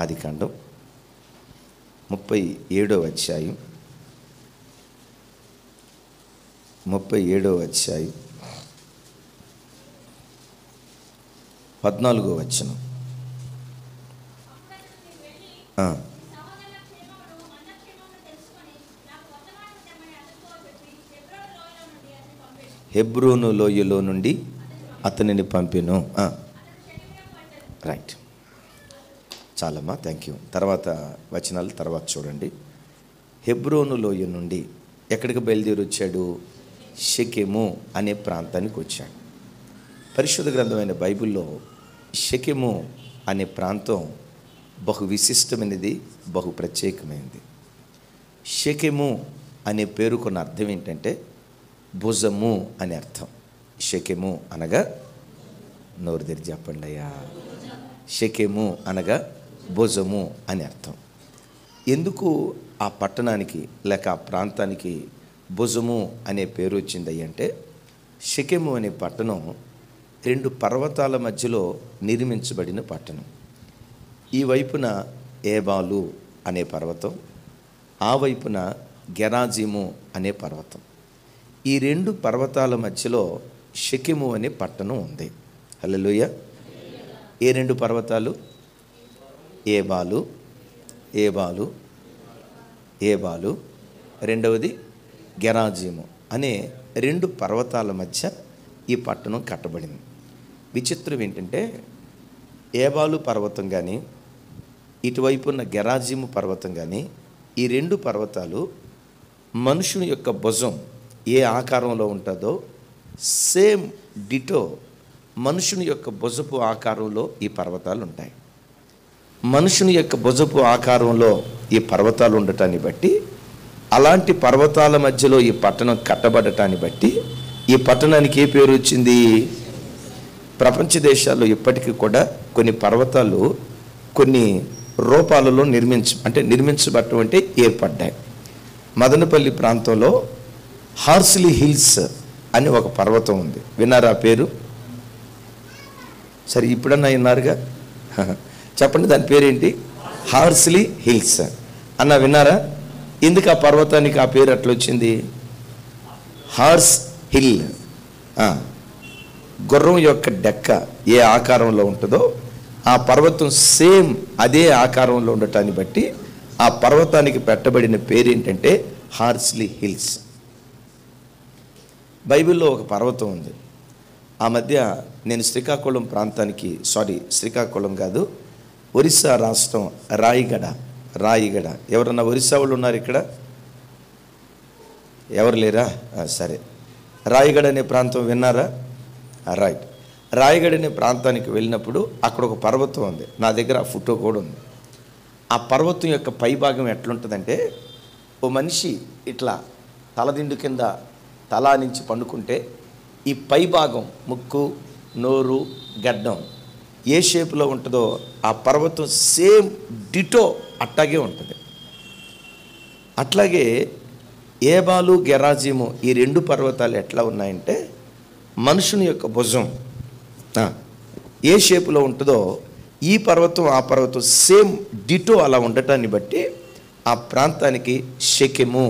ఆదికాండం 37వ అధ్యాయం 14వ వచనం. హెబ్రోను లోయలో నుండి అతనిని పంపెను. రైట్, చాలమ్మా, థ్యాంక్ యూ. తర్వాత వచనాలు తర్వాత చూడండి. హెబ్రోను లోయ నుండి ఎక్కడికి బయలుదేరి వచ్చాడు? షెకెము అనే ప్రాంతానికి వచ్చాడు. పరిశుద్ధ గ్రంథమైన బైబిల్లో షెకెము అనే ప్రాంతం బహు విశిష్టమైనది, బహు ప్రత్యేకమైనది. షెకెము అనే పేరుకున్న అర్థం ఏంటంటే భుజము అని అర్థం. షెకెము అనగా, నోరు తెరిచి చెప్పండి అయ్యా, షెకెము అనగా భుజము అని అర్థం. ఎందుకు ఆ పట్టణానికి లేక ఆ ప్రాంతానికి భుజము అనే పేరు వచ్చింది అంటే, షెకెము అనే పట్టణం 2 పర్వతాల మధ్యలో నిర్మించబడిన పట్టణం. ఈ వైపున ఏబాలు అనే పర్వతం, ఆ వైపున గెరాజీము అనే పర్వతం. ఈ 2 పర్వతాల మధ్యలో షెకెము అనే పట్టణం ఉంది. హల్లెలూయా. ఏ 2 పర్వతాలు? ఏబాలు, ఏబాలు, ఏబాలు, రెండవది గెరాజీము అనే 2 పర్వతాల మధ్య ఈ పట్టణం కట్టబడింది. విచిత్రం ఏంటంటే, ఏబాలు పర్వతం కానీ ఇటువైపు ఉన్న గెరాజీము పర్వతం కానీ, ఈ 2 పర్వతాలు మనుషుని యొక్క భుజం ఏ ఆకారంలో ఉంటుందో సేమ్ డిటో మనుషుని యొక్క భుజపు ఆకారంలో ఈ పర్వతాలు ఉంటాయి. మనుషుని యొక్క భుజపు ఆకారంలో ఈ పర్వతాలు ఉండటాన్ని బట్టి, అలాంటి పర్వతాల మధ్యలో ఈ పట్టణం కట్టబడటాన్ని బట్టి ఈ పట్టణానికి ఏ పేరు వచ్చింది? ప్రపంచ దేశాల్లో ఇప్పటికీ కూడా కొన్ని పర్వతాలు కొన్ని రూపాలలో నిర్మించబడటం అంటే ఏర్పడ్డాయి. మదనపల్లి ప్రాంతంలో హార్స్లీ హిల్స్ అని ఒక పర్వతం ఉంది. విన్నారా పేరు? సరే, ఇప్పుడన్నా విన్నారుగా, చెప్పండి దాని పేరేంటి? హార్స్లీ హిల్స్ అన్న విన్నారా? ఎందుకు ఆ పర్వతానికి ఆ పేరు అట్లా వచ్చింది? హార్స్ హిల్, గుర్రం యొక్క డెక్క ఏ ఆకారంలో ఉంటుందో ఆ పర్వతం సేమ్ అదే ఆకారంలో ఉండటాన్ని బట్టి ఆ పర్వతానికి పెట్టబడిన పేరు ఏంటంటే హార్స్లీ హిల్స్. బైబిల్లో ఒక పర్వతం ఉంది. ఆ మధ్య నేను శ్రీకాకుళం ప్రాంతానికి, శ్రీకాకుళం కాదు, ఒరిస్సా రాష్ట్రం రాయిగడ. ఎవరన్నా ఒరిస్సా వాళ్ళు ఉన్నారు ఇక్కడ? ఎవరు లేరా? సరే, రాయిగడ అనే ప్రాంతం విన్నారా? రైట్. రాయిగడ అనే ప్రాంతానికి వెళ్ళినప్పుడు అక్కడ ఒక పర్వతం ఉంది. నా దగ్గర ఆ ఫోటో కూడా ఉంది. ఆ పర్వతం యొక్క పైభాగం ఎట్లుంటుందంటే, ఓ మనిషి ఇట్లా తలదిండు కింద తలా నుంచి పండుకుంటే ఈ పైభాగం ముక్కు, నోరు, గడ్డం ఏ షేపులో ఉంటుందో ఆ పర్వతం సేమ్ డిటో అట్టాగే ఉంటుంది. అట్లాగే ఏబాలు, గెరాజీము ఈ 2 పర్వతాలు ఎట్లా ఉన్నాయంటే, మనుషుని యొక్క భుజం ఏ షేపులో ఉంటుందో ఈ పర్వతం ఆ పర్వతం సేమ్ డిటో అలా ఉండటాన్ని బట్టి ఆ ప్రాంతానికి షెకెము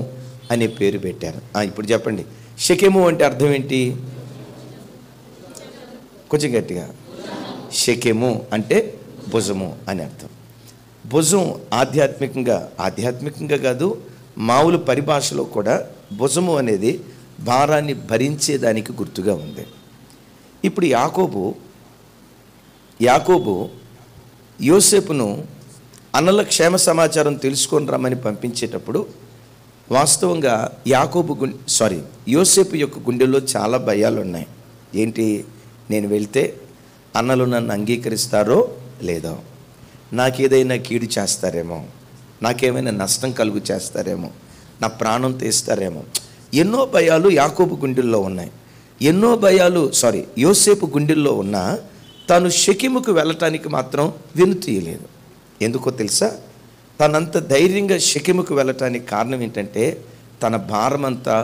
అనే పేరు పెట్టారు. ఇప్పుడు చెప్పండి, షెకెము అంటే అర్థం ఏంటి? కొంచెం గట్టిగా. షెకెము అంటే భుజము అని అర్థం. భుజం ఆధ్యాత్మికంగా కాదు, మామూలు పరిభాషలో కూడా భుజము అనేది భారాన్ని భరించేదానికి గుర్తుగా ఉంది. ఇప్పుడు యాకోబు యోసేపును అన్నల క్షేమ సమాచారం తెలుసుకొని రమ్మని పంపించేటప్పుడు వాస్తవంగా యోసేపు యొక్క గుండెల్లో చాలా భయాలు ఉన్నాయి. ఏంటి? నేను వెళ్తే అన్నలు నన్ను అంగీకరిస్తారో లేదో, నాకేదైనా కీడు చేస్తారేమో, నాకేమైనా నష్టం కలుగు చేస్తారేమో, నా ప్రాణం తీస్తారేమో, ఎన్నో భయాలు యాకోబు గుండెల్లో ఉన్నాయి. యోసేపు గుండెల్లో ఉన్నా తాను షెకెముకు వెళ్ళటానికి మాత్రం వెనుతీయలేదు. ఎందుకో తెలుసా? తనంత ధైర్యంగా షెకెముకు వెళ్ళటానికి కారణం ఏంటంటే, తన భారమంతా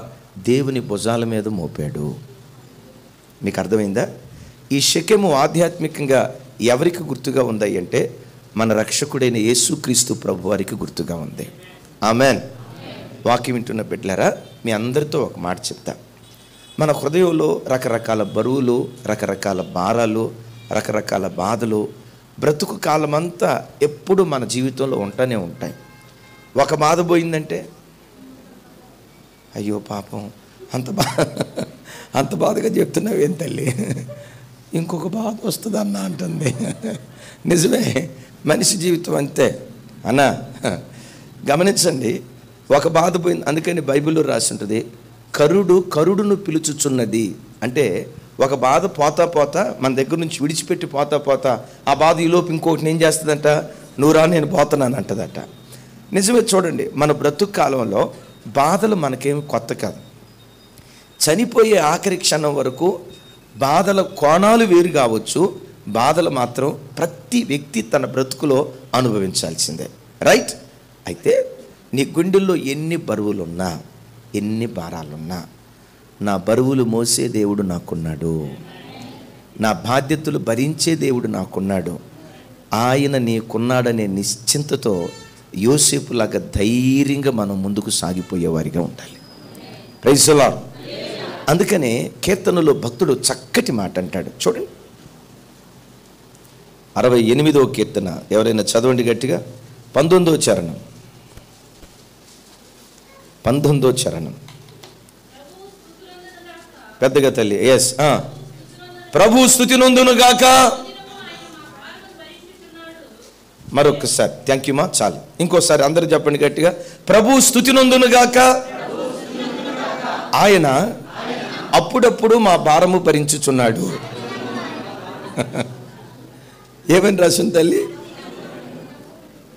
దేవుని భుజాల మీద మోపాడు. మీకు అర్థమైందా? ఈ షెకెము ఆధ్యాత్మికంగా ఎవరికి గుర్తుగా ఉంది అంటే, మన రక్షకుడైన యేసుక్రీస్తు ప్రభు వారికి గుర్తుగా ఉంది. ఆమెన్. వాక్యం వింటున్న బిడ్డలారా, మీ అందరితో ఒక మాట చెప్తా. మన హృదయంలో రకరకాల బరువులు, రకరకాల భారాలు, రకరకాల బాధలు బ్రతుకు కాలమంతా ఎప్పుడు మన జీవితంలో ఉంటూనే ఉంటాయి. ఒక బాధ పోయిందంటే అయ్యో పాపం అంత బాధగా చెప్తున్నావు ఏం తల్లి, ఇంకొక బాధ వస్తుందన్న అంటుంది. నిజమే, మనిషి జీవితం అంతే అన్నా. గమనించండి, ఒక బాధ పోయింది. అందుకని బైబిల్లో రాసి ఉంటుంది, కరుడును పిలుచుచున్నది. అంటే ఒక బాధ పోతా పోతా మన దగ్గర నుంచి విడిచిపెట్టి పోతా ఆ బాధ ఈలోపు ఇంకొకటి ఏం చేస్తుందంట, నువ్వు రా నేను పోతున్నాను అంటదట. నిజమే. చూడండి, మన బ్రతుకు కాలంలో బాధలు మనకేమి కొత్త కాదు. చనిపోయే ఆఖరి క్షణం వరకు బాధల కోణాలు వేరు కావచ్చు, బాధలు మాత్రం ప్రతి వ్యక్తి తన బ్రతుకులో అనుభవించాల్సిందే. రైట్? అయితే నీ గుండెల్లో ఎన్ని బరువులున్నా, ఎన్ని భారాలున్నా, నా బరువులు మోసే దేవుడు నాకున్నాడు, నా బాధ్యతలు భరించే దేవుడు నాకున్నాడు, ఆయన నీకున్నాడనే నిశ్చింతతో యోసేపులాగా ధైర్యంగా మనం ముందుకు సాగిపోయేవారిగా ఉండాలి. Praise the Lord. అందుకనే కీర్తనలో భక్తుడు చక్కటి మాట అంటాడు. చూడండి, 68వ కీర్తన ఎవరైనా చదవండి గట్టిగా. 19వ చరణం. పెద్దగా తల్లి. ఎస్. ప్రభు స్తుతి నొందునుగాక. మరొకసారి థ్యాంక్ యూ మా. చాలు, ఇంకోసారి అందరూ చెప్పండి గట్టిగా. ప్రభు స్తుతి నొందునుగాక. ఆయన అప్పుడప్పుడు మా భారము భరించుచున్నాడు. ఏమని రాసింది తల్లి?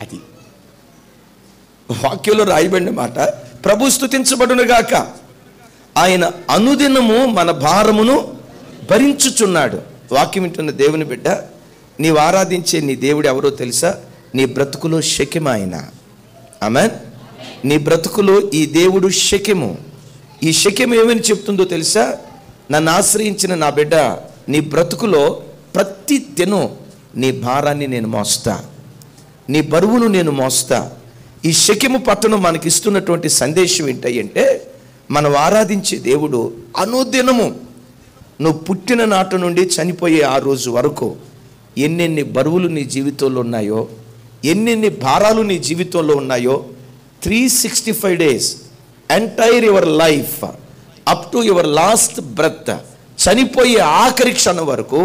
అది వాక్యంలో రాయబడిన మాట. ప్రభు స్తుతించబడునుగాక, ఆయన అనుదినము మన భారమును భరించుచున్నాడు. వాక్యం వింటున్న దేవుని బిడ్డ, నీవు ఆరాధించే నీ దేవుడు ఎవరో తెలుసా? నీ బ్రతుకులో షెకెము ఆయన. ఆమేన్. నీ బ్రతుకులో ఈ దేవుడు షెకెము. ఈ షెకెము ఏమని చెప్తుందో తెలుసా? నన్ను ఆశ్రయించిన నా బిడ్డ, నీ బ్రతుకులో ప్రతి దినం నీ భారాన్ని నేను మోస్తా, నీ బరువును నేను మోస్తా. ఈ షెకెము పట్టణం మనకి ఇస్తున్నటువంటి సందేశం ఏంటంటే, మనం ఆరాధించే దేవుడు అనుదినము నువ్వు పుట్టిన నాటి నుండి చనిపోయే ఆ రోజు వరకు ఎన్నెన్ని బరువులు నీ జీవితంలో ఉన్నాయో, ఎన్నెన్ని భారాలు నీ జీవితంలో ఉన్నాయో, 365 days entire your life up to your last breath, చనిపోయే ఆఖరి క్షణం వరకు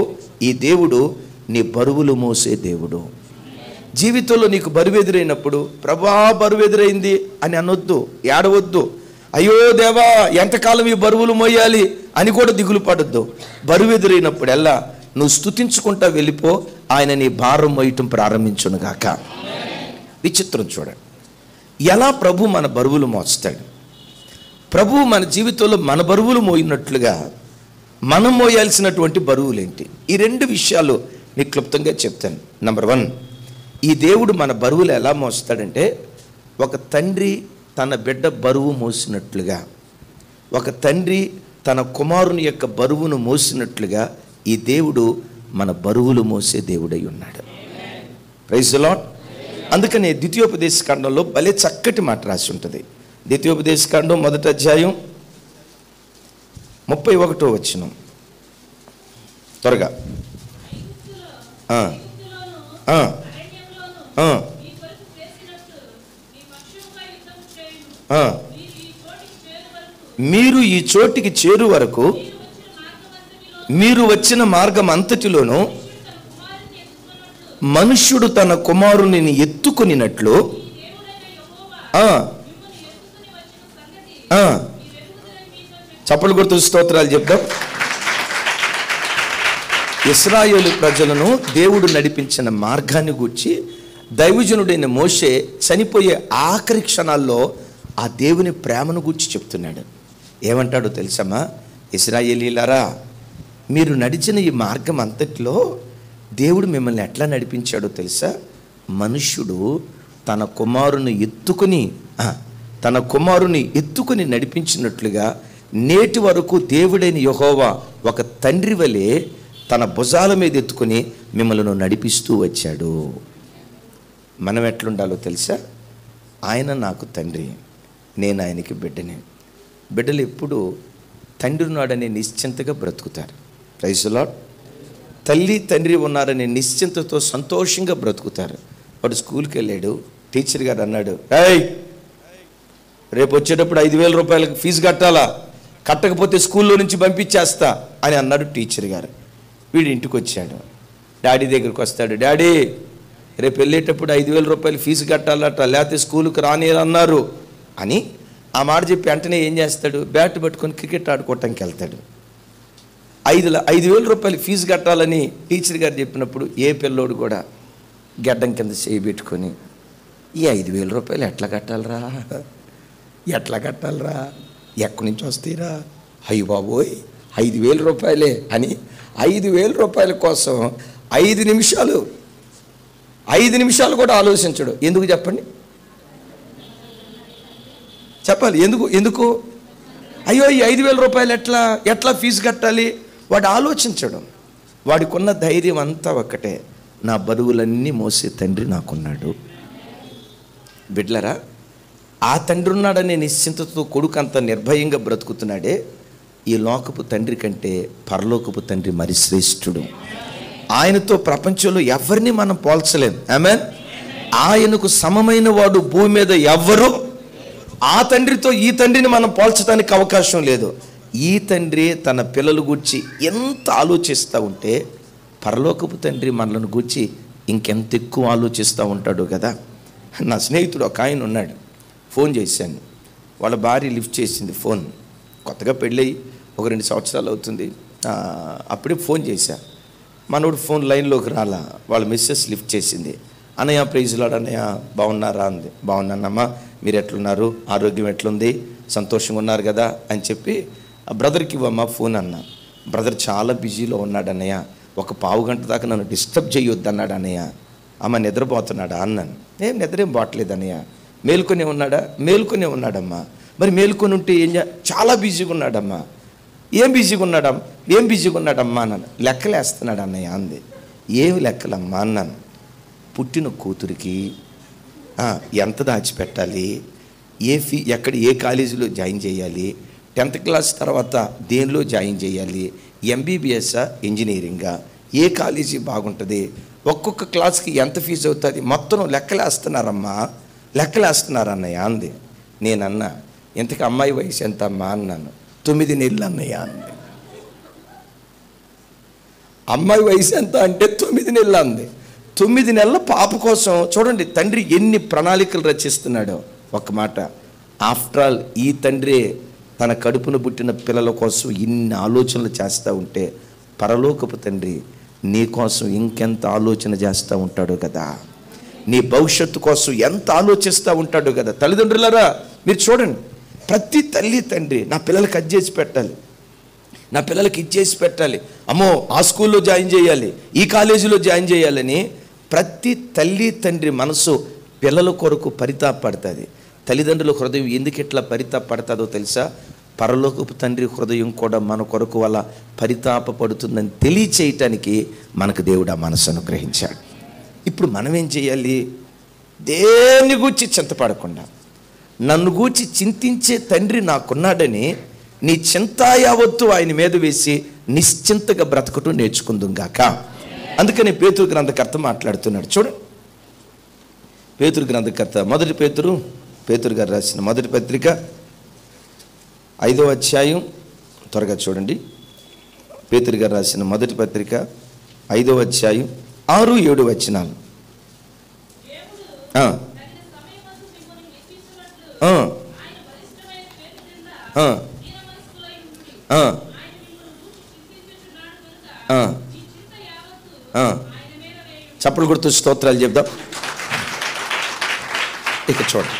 ఈ దేవుడు నీ బరువులు మోసే దేవుడు. జీవితంలో నీకు బరువు ఎదురైనప్పుడు ప్రభా బరువు ఎదురైంది అని అనొద్దు, ఏడవద్దు. అయ్యో దేవా ఎంతకాలం ఈ బరువులు మోయాలి అని కూడా దిగులు పడొద్దు. బరువు ఎదురైనప్పుడల్లా నువ్వు స్తుతించుకుంటా వెళ్ళిపో, ఆయన నీ భారం మోయటం ప్రారంభించునుగాక. విచిత్రం చూడండి, ఎలా ప్రభు మన బరువులు మోస్తాడు. ప్రభు మన జీవితంలో మన బరువులు మోయినట్లుగా మనం మోయాల్సినటువంటి బరువులేంటి? ఈ రెండు విషయాలు నీకు క్లుప్తంగా చెప్తాను. నెంబర్ 1, ఈ దేవుడు మన బరువులు ఎలా మోస్తాడంటే, ఒక తండ్రి తన బిడ్డ బరువు మోసినట్లుగా, ఒక తండ్రి తన కుమారుని యొక్క బరువును మోసినట్లుగా ఈ దేవుడు మన బరువులు మోసే దేవుడై ఉన్నాడు. Praise the Lord. అందుకనే ద్వితీయోపదేశకాండంలో భలే చక్కటి మాట రాసి ఉంటుంది. ద్వితీయోపదేశకాండం 1వ అధ్యాయం 31వ వచనం. త్వరగా. మీరు ఈ చోటికి చేరు వరకు, మీరు వచ్చిన మార్గం అంతటిలోనూ మనుష్యుడు తన కుమారుని ఎత్తుకొనినట్లు చప్పలు గుర్తు స్తోత్రాలు చెప్తాం. ఇశ్రాయేలు ప్రజలను దేవుడు నడిపించిన మార్గాన్ని గూర్చి దైవజనుడైన మోషే చనిపోయే ఆఖరి క్షణాల్లో ఆ దేవుని ప్రేమను గూర్చి చెప్తున్నాడు. ఏమంటాడో తెలుసమ్మా? ఇశ్రాయేలీలారా, మీరు నడిచిన ఈ మార్గం అంతటిలో దేవుడు మిమ్మల్ని ఎట్లా నడిపించాడో తెలుసా? మనుష్యుడు తన కుమారుని ఎత్తుకుని నడిపించినట్లుగా నేటి వరకు దేవుడైన యెహోవా ఒక తండ్రి వలె తన భుజాల మీద ఎత్తుకుని మిమ్మల్ని నడిపిస్తూ వచ్చాడు. మనం ఎట్లుండాలో తెలుసా? ఆయన నాకు తండ్రి, నేను ఆయనకి బిడ్డని. బిడ్డలు ఎప్పుడు తండ్రి ఉన్నాడనే నిశ్చింతగా బ్రతుకుతారు. Praise the Lord. తల్లి తండ్రి ఉన్నారనే నిశ్చింతతో సంతోషంగా బ్రతుకుతారు. వాడు స్కూల్కి వెళ్ళాడు, టీచర్ గారు అన్నాడు, ఏయ్ రేపు వచ్చేటప్పుడు 5,000 రూపాయలకు ఫీజు కట్టాలా, కట్టకపోతే స్కూల్లో నుంచి పంపించేస్తా అని అన్నాడు టీచర్ గారు. వీడు ఇంటికి వచ్చాడు, డాడీ దగ్గరికి వస్తాడు, డాడీ రేపు వెళ్ళేటప్పుడు 5,000 రూపాయలు ఫీజు కట్టాలట, లేకపోతే స్కూల్కి రానిరన్నారు అని ఆ మాట చెప్పి వెంటనే ఏం చేస్తాడు? బ్యాట్ పట్టుకొని క్రికెట్ ఆడుకోవటానికి వెళ్తాడు. 5,000 రూపాయలు ఫీజు కట్టాలని టీచర్ గారు చెప్పినప్పుడు ఏ పిల్లోడు కూడా గడ్డం కింద చేయబెట్టుకొని ఈ 5,000 రూపాయలు ఎట్లా కట్టాలరా, ఎట్లా కట్టాలరా, ఎక్కడి నుంచి వస్తాయిరా, అయ్యి బాబోయ్ 5,000 రూపాయలే అని 5,000 రూపాయల కోసం 5 నిమిషాలు కూడా ఆలోచించడు. ఎందుకు చెప్పండి? చెప్పాలి ఎందుకు? అయ్యో ఈ 5,000 రూపాయలు ఎట్లా ఫీజు కట్టాలి వాడు ఆలోచించడం. వాడికున్న ధైర్యం అంతా ఒక్కటే, నా బరువులన్నీ మోసే తండ్రి నాకున్నాడు. బిడ్లరా, ఆ తండ్రి ఉన్నాడనే నిశ్చింతతో కొడుకు అంత నిర్భయంగా బ్రతుకుతున్నాడే. ఈ లోకపు తండ్రి కంటే పరలోకపు తండ్రి మరి శ్రేష్ఠుడు. ఆయనతో ప్రపంచంలో ఎవరిని మనం పోల్చలేం. ఆమేన్. ఆయనకు సమమైన వాడు భూమి మీద ఎవ్వరు. ఆ తండ్రితో ఈ తండ్రిని మనం పోల్చడానికి అవకాశం లేదు. ఈ తండ్రి తన పిల్లల గూర్చి ఎంత ఆలోచిస్తూ ఉంటే పరలోకపు తండ్రి మనలను గూర్చి ఇంకెంత ఎక్కువ ఆలోచిస్తూ ఉంటాడు కదా. నా స్నేహితుడు ఒక ఆయన ఉన్నాడు, ఫోన్ చేశాను, వాళ్ళ భార్య లిఫ్ట్ చేసింది ఫోన్. కొత్తగా పెళ్ళయి ఒక 2 సంవత్సరాలు అవుతుంది. అప్పుడే ఫోన్ చేశా, మనోడు ఫోన్ లైన్లోకి రాలా, వాళ్ళ మిస్సెస్ లిఫ్ట్ చేసింది. అన్నయ్య ప్రైజ్ లార్డ్, అన్నయ్య బాగున్నారా అంది. బాగున్నానమ్మా, మీరు ఎట్లున్నారు, ఆరోగ్యం ఎట్లుంది, సంతోషంగా ఉన్నారు కదా అని చెప్పి ఆ బ్రదర్కి ఇవ్వమ్మా ఫోన్ అన్నా. బ్రదర్ చాలా బిజీలో ఉన్నాడు అన్నయ్య, ఒక పావు గంట దాకా నన్ను డిస్టర్బ్ చేయొద్దు అన్నాడు అన్నయ్య. అమ్మ నిద్రపోతున్నాడా అన్నాను. ఏం నిద్రేం పోవట్లేదు అన్నయ్య. మేలుకొనే ఉన్నాడా? మేలుకొనే ఉన్నాడమ్మా. మరి మేలుకొని ఉంటే చాలా బిజీగా ఉన్నాడమ్మా. ఏం బిజీగా ఉన్నాడమ్మా అన్నాను. లెక్కలేస్తున్నాడు అన్నయ్య అంది. ఏమి లెక్కలమ్మా అన్నాను. పుట్టిన కూతురికి ఎంత దాచిపెట్టాలి, ఏ కాలేజీలో జాయిన్ చేయాలి, 10th క్లాస్ తర్వాత దేనిలో జాయిన్ చేయాలి, ఎంబీబీఎస్ఆ ఇంజనీరింగా, ఏ కాలేజీ బాగుంటుంది, ఒక్కొక్క క్లాస్కి ఎంత ఫీజు అవుతుంది, మొత్తం లెక్కలేస్తున్నారన్నయ్య అంది. నేనన్నా, ఇంతకు అమ్మాయి వయసు ఎంత అమ్మా అన్నాను. 9 నెలలు అన్నయ్య అంది. అమ్మాయి వయసు ఎంత అంటే 9 నెలలు అంది. 9 నెలల పాప కోసం చూడండి తండ్రి ఎన్ని ప్రణాళికలు రచిస్తున్నాడో. ఒక మాట, ఆఫ్టర్ ఆల్ ఈ తండ్రి తన కడుపును పుట్టిన పిల్లల కోసం ఇన్ని ఆలోచనలు చేస్తూ ఉంటే పరలోకపు తండ్రి నీ కోసం ఇంకెంత ఆలోచన చేస్తూ ఉంటాడో కదా. నీ భవిష్యత్తు కోసం ఎంత ఆలోచిస్తూ ఉంటాడో కదా. తల్లిదండ్రులారా మీరు చూడండి, ప్రతి తల్లి తండ్రి నా పిల్లలకి అది చేసి పెట్టాలి, నా పిల్లలకి ఇచ్చేసి పెట్టాలి, అమ్మో ఆ స్కూల్లో జాయిన్ చేయాలి, ఈ కాలేజీలో జాయిన్ చేయాలని ప్రతి తల్లి తండ్రి మనసు పిల్లల కొరకు పరితాపడుతుంది. తల్లిదండ్రుల హృదయం ఎందుకు ఇట్లా పరితాపడుతుందో తెలుసా? పరలోకపు తండ్రి హృదయం కూడా మన కొరకు వల్ల పరితాపడుతుందని తెలియచేయటానికి మనకు దేవుడు ఆ మనసు అనుగ్రహించాడు. ఇప్పుడు మనం ఏం చేయాలి? దేన్ని గూర్చి చింతపడకుండా నన్ను గూర్చి చింతించే తండ్రి నాకున్నాడని నీ చింత యావత్తు ఆయన మీద వేసి నిశ్చింతగా బ్రతకటం నేర్చుకుందుగాక. అందుకని పేతురు గ్రంథకర్త మాట్లాడుతున్నాడు. చూడండి, పేతురు గ్రంథకర్త పేతురు గారు రాసిన మొదటి పత్రిక 5వ అధ్యాయం, త్వరగా చూడండి. పేతురు గారు రాసిన మొదటి పత్రిక 5వ అధ్యాయం 6-7 వచనాలు. చప్పలు కొడుతూ స్తోత్రాలు చెప్దాం. ఇక చూడండి,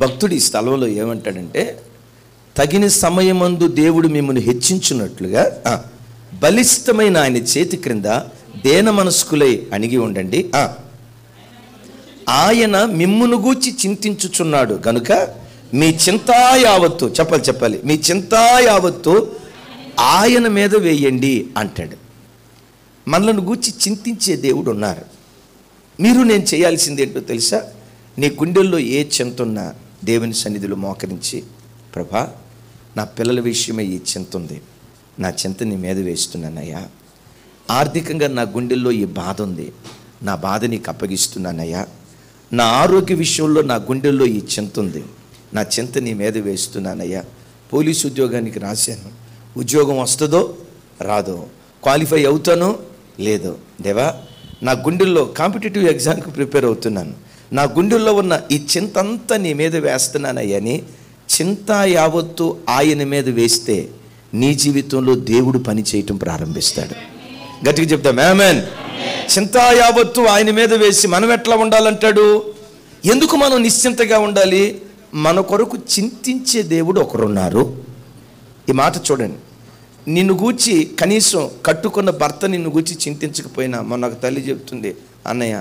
భక్తుడు ఈ స్థలంలో ఏమంటాడంటే, తగిన సమయమందు దేవుడు మిమ్మల్ని హెచ్చించున్నట్లుగా బలిష్టమైన ఆయన చేతి క్రింద దేన మనస్కులై అణిగి ఉండండి. ఆయన మిమ్మును గూర్చి చింతించుచున్నాడు గనుక మీ చింతా యావత్తు, చెప్పాలి, మీ చింతా యావత్తు ఆయన మీద వేయండి అంటాడు. మనలను గూర్చి చింతించే దేవుడు ఉన్నారు. మీరు నేను చేయాల్సింది ఏంటో తెలుసా? నీ గుండెల్లో ఏ చింత ఉన్నా దేవుని సన్నిధిలో మోకరించి, ప్రభా నా పిల్లల విషయమే ఈ చింత ఉంది, నా చింత నీ మీద వేస్తున్నానయ్యా. ఆర్థికంగా నా గుండెల్లో ఈ బాధ ఉంది, నా బాధ నీకు అప్పగిస్తున్నానయ్యా. నా ఆరోగ్య విషయంలో నా గుండెల్లో ఈ చింత ఉంది, నా చింత నీ మీద వేస్తున్నానయ్యా. పోలీసు ఉద్యోగానికి రాశాను, ఉద్యోగం వస్తుందో రాదో, క్వాలిఫై అవుతానో లేదో, దేవా నా గుండెల్లో కాంపిటేటివ్ ఎగ్జామ్కి ప్రిపేర్ అవుతున్నాను, నా గుండెల్లో ఉన్న ఈ చింత అంతా నీ మీద వేస్తున్నానయ్యని చింత యావత్తు ఆయన మీద వేస్తే నీ జీవితంలో దేవుడు పని చేయటం ప్రారంభిస్తాడు. గట్టిగా చెప్తాం ఆమేన్. చింత యావత్తు ఆయన మీద వేసి మనం ఎట్లా ఉండాలంటాడు? ఎందుకు మనం నిశ్చింతగా ఉండాలి? మన కొరకు చింతించే దేవుడు ఒకరున్నారు. ఈ మాట చూడండి, నిన్ను గూర్చి కనీసం కట్టుకున్న భర్త నిన్ను గూర్చి చింతించకపోయినా, మొన్న ఒక తల్లి చెప్తుంది, అన్నయ్య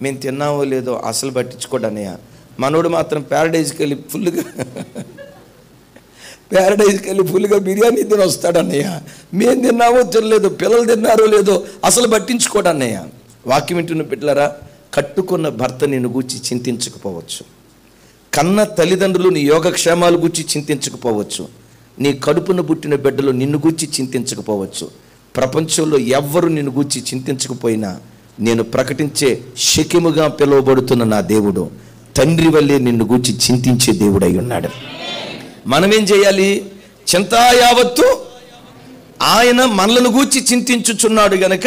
మేము తిన్నామో లేదో అసలు పట్టించుకోడు అన్నయ్య, మనోడు మాత్రం ప్యారడైజ్కి వెళ్ళి ఫుల్గా బిర్యానీ తిని వస్తాడు అన్నయ్య, మేము తిన్నామో తినలేదు, పిల్లలు తిన్నారో లేదో అసలు పట్టించుకోడు అన్నయ్య. వాక్యం వింటున్న బిడ్డలారా, కట్టుకున్న భర్త నిన్ను గూర్చి చింతించకపోవచ్చు, కన్న తల్లిదండ్రులు నీ యోగక్షేమాలు గూర్చి చింతించకపోవచ్చు, నీ కడుపున పుట్టిన బిడ్డలు నిన్ను గూర్చి చింతించకపోవచ్చు, ప్రపంచంలో ఎవ్వరు నిన్ను గూర్చి చింతించకపోయినా నేను ప్రకటించే షెకెముగా పిలువబడుతున్న నా దేవుడు తండ్రి వల్లే నిన్ను గూర్చి చింతించే దేవుడై ఉన్నాడు. మనమేం చేయాలి? చింతా యావత్తు ఆయన మనలను గూర్చి చింతించుచున్నాడు గనక